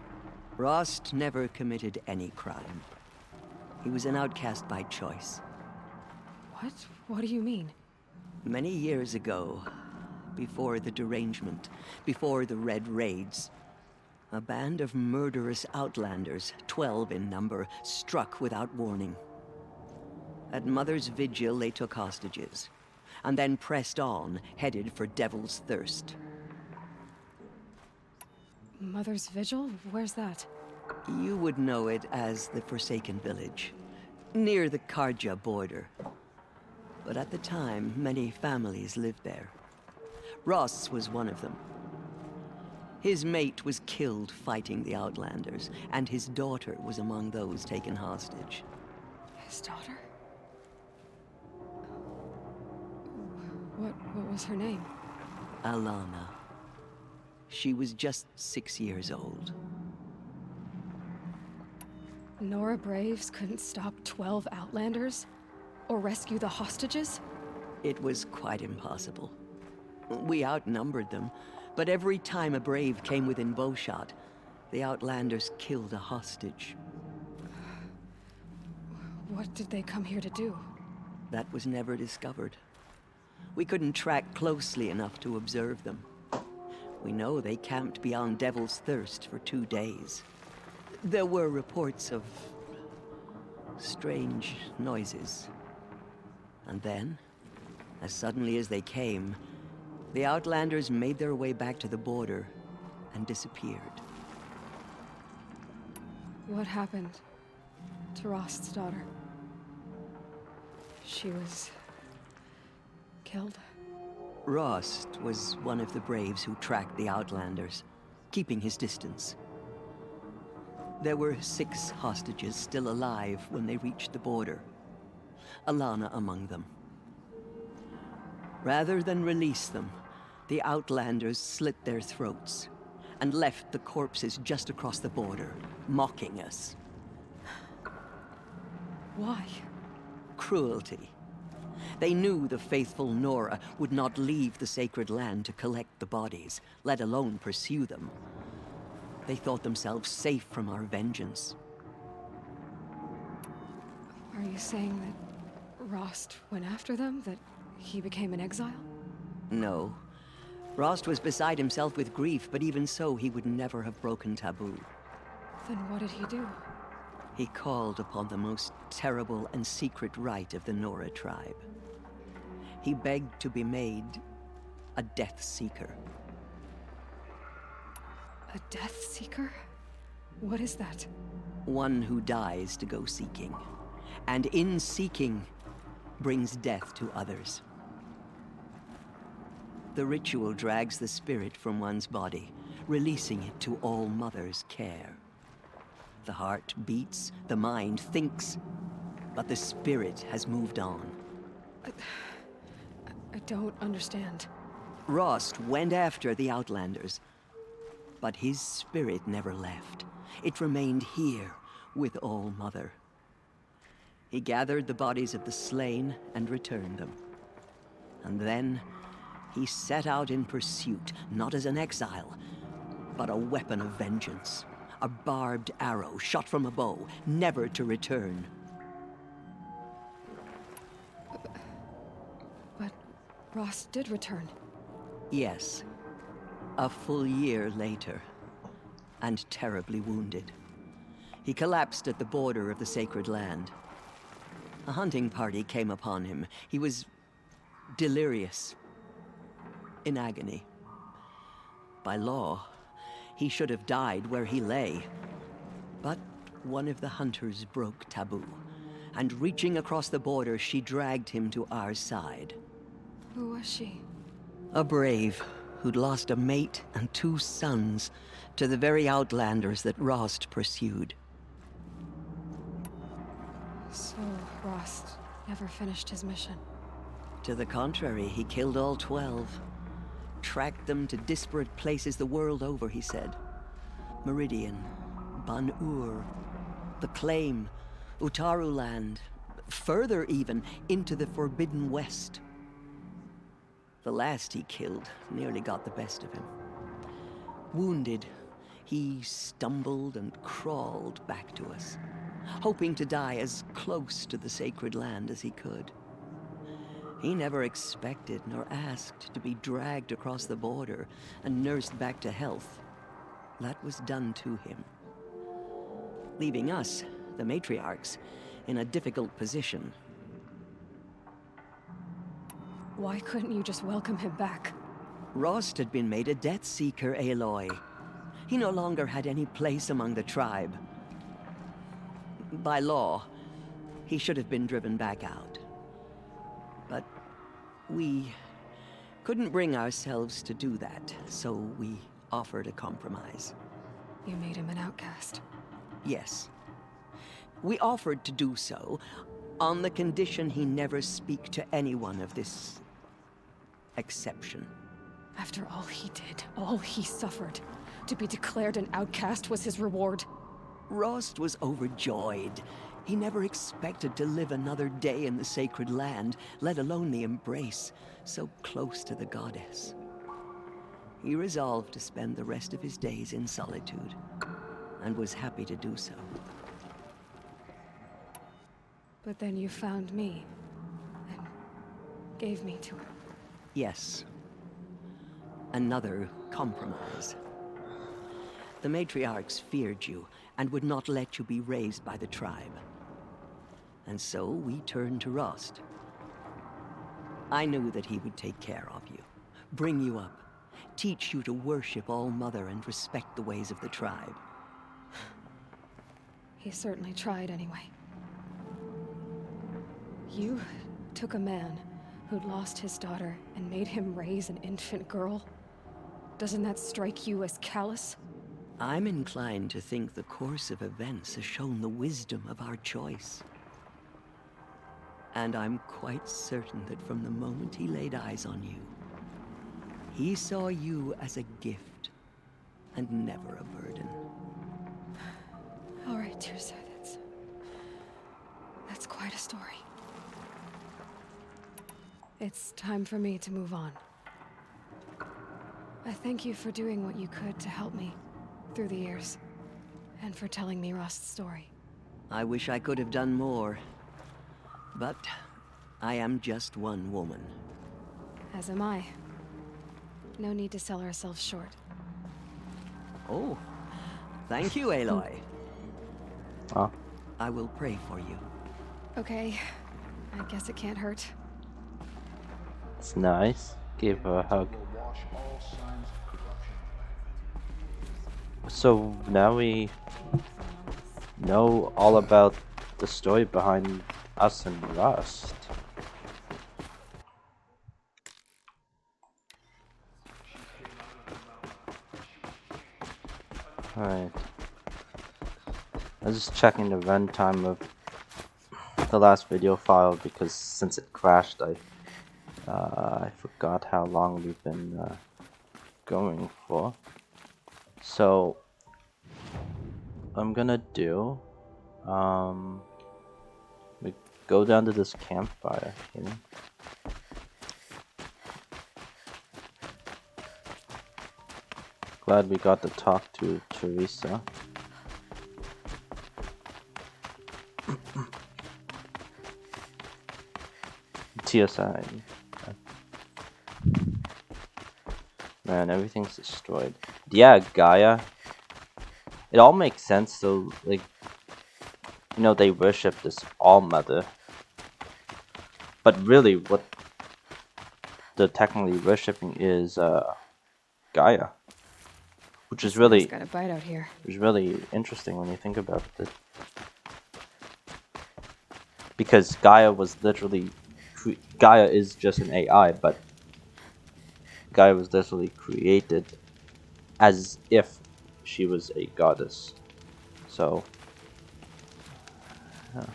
[SPEAKER 18] Rost never committed any crime. He was an outcast by choice.
[SPEAKER 2] What? What do you mean?
[SPEAKER 18] Many years ago, before the derangement, before the Red Raids. A band of murderous outlanders, 12 in number, struck without warning. At Mother's Vigil, they took hostages, and then pressed on, headed for Devil's Thirst.
[SPEAKER 2] Mother's Vigil? Where's that?
[SPEAKER 18] You would know it as the Forsaken Village, near the Karja border. But at the time, many families lived there. Ross was one of them. His mate was killed fighting the Outlanders, and his daughter was among those taken hostage.
[SPEAKER 2] His daughter? What was her name?
[SPEAKER 18] Alana. She was just 6 years old.
[SPEAKER 2] Nora Braves couldn't stop 12 Outlanders? Or rescue the hostages?
[SPEAKER 18] It was quite impossible. We outnumbered them, but every time a Brave came within bowshot, the Outlanders killed a hostage.
[SPEAKER 2] What did they come here to do?
[SPEAKER 18] That was never discovered. We couldn't track closely enough to observe them. We know they camped beyond Devil's Thirst for 2 days. There were reports of strange noises. And then, as suddenly as they came, the Outlanders made their way back to the border and disappeared.
[SPEAKER 2] What happened to Rost's daughter? She was killed?
[SPEAKER 18] Rost was one of the Braves who tracked the Outlanders, keeping his distance. There were 6 hostages still alive when they reached the border. Alana among them. Rather than release them, the Outlanders slit their throats and left the corpses just across the border, mocking us.
[SPEAKER 2] Why?
[SPEAKER 18] Cruelty. They knew the faithful Nora would not leave the sacred land to collect the bodies, let alone pursue them. They thought themselves safe from our vengeance.
[SPEAKER 2] Are you saying that Rost went after them? That he became an exile?
[SPEAKER 18] No. Rost was beside himself with grief, but even so, he would never have broken taboo.
[SPEAKER 2] Then what did he do?
[SPEAKER 18] He called upon the most terrible and secret rite of the Nora tribe. He begged to be made a Death Seeker.
[SPEAKER 2] A Death Seeker? What is that?
[SPEAKER 18] One who dies to go seeking, and in seeking, brings death to others. The ritual drags the spirit from one's body, releasing it to All Mother's care. The heart beats, the mind thinks, but the spirit has moved on.
[SPEAKER 2] I don't understand.
[SPEAKER 18] Rost went after the Outlanders, but his spirit never left. It remained here with All Mother. He gathered the bodies of the slain and returned them. And then he set out in pursuit, not as an exile, but a weapon of vengeance. A barbed arrow shot from a bow, never to return.
[SPEAKER 2] But Rost did return.
[SPEAKER 18] Yes. A full year later, and terribly wounded. He collapsed at the border of the sacred land. A hunting party came upon him. He was delirious, in agony. By law, he should have died where he lay. But one of the hunters broke taboo, and reaching across the border, she dragged him to our side.
[SPEAKER 2] Who was she?
[SPEAKER 18] A brave who'd lost a mate and 2 sons to the very Outlanders that Rost pursued.
[SPEAKER 2] So Rost never finished his mission.
[SPEAKER 18] To the contrary, he killed all 12. Tracked them to disparate places the world over, he said. Meridian, Ban-Ur, the Claim, Utaru Land, further even, into the Forbidden West. The last he killed nearly got the best of him. Wounded, he stumbled and crawled back to us, hoping to die as close to the sacred land as he could. He never expected nor asked to be dragged across the border and nursed back to health. That was done to him, leaving us, the matriarchs, in a difficult position.
[SPEAKER 2] Why couldn't you just welcome him back?
[SPEAKER 18] Rost had been made a Death Seeker, Aloy. He no longer had any place among the tribe. By law, he should have been driven back out. But we couldn't bring ourselves to do that, so we offered a compromise.
[SPEAKER 2] You made him an outcast.
[SPEAKER 18] Yes. We offered to do so on the condition he never speak to anyone of this exception.
[SPEAKER 2] After all he did, all he suffered, to be declared an outcast was his reward.
[SPEAKER 18] Rost was overjoyed. He never expected to live another day in the sacred land, let alone the embrace, so close to the goddess. He resolved to spend the rest of his days in solitude, and was happy to do so.
[SPEAKER 2] But then you found me, and gave me to him.
[SPEAKER 18] Yes. Another compromise. The matriarchs feared you, and would not let you be raised by the tribe. And so we turned to Rost. I knew that he would take care of you, bring you up, teach you to worship All-Mother and respect the ways of the tribe.
[SPEAKER 2] He certainly tried anyway. You took a man who'd lost his daughter and made him raise an infant girl? Doesn't that strike you as callous?
[SPEAKER 18] I'm inclined to think the course of events has shown the wisdom of our choice. And I'm quite certain that from the moment he laid eyes on you, he saw you as a gift and never a burden.
[SPEAKER 2] All right, Tirsa, that's quite a story. It's time for me to move on. I thank you for doing what you could to help me through the years, and for telling me Rost's story.
[SPEAKER 18] I wish I could have done more, but I am just one woman.
[SPEAKER 2] As am I. No need to sell ourselves short.
[SPEAKER 18] Oh, thank you, Aloy.
[SPEAKER 1] Oh.
[SPEAKER 18] I will pray for you.
[SPEAKER 2] Okay, I guess it can't hurt.
[SPEAKER 1] It's nice. Give her a hug. So now we know all about the story behind us and Rust. Alright. I was just checking the runtime of the last video file because since it crashed, I forgot how long we've been going for. So I'm gonna do we go down to this campfire here. Glad we got to talk to Teresa. TSI. Man, everything's destroyed. Yeah, Gaia. It all makes sense, so, like, you know, they worship this All-Mother. But really, what they're technically worshipping is, Gaia. Which is really...
[SPEAKER 2] got a bite out here.
[SPEAKER 1] Which is really interesting when you think about it. Because Gaia was literally... Gaia is just an AI, but Gaia was literally created as if she was a goddess. So, yeah.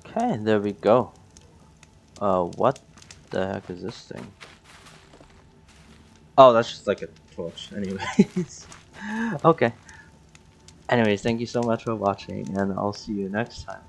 [SPEAKER 1] Okay, there we go. What the heck is this thing? Oh, that's just like a torch. Anyways. Okay. Anyways, thank you so much for watching, and I'll see you next time.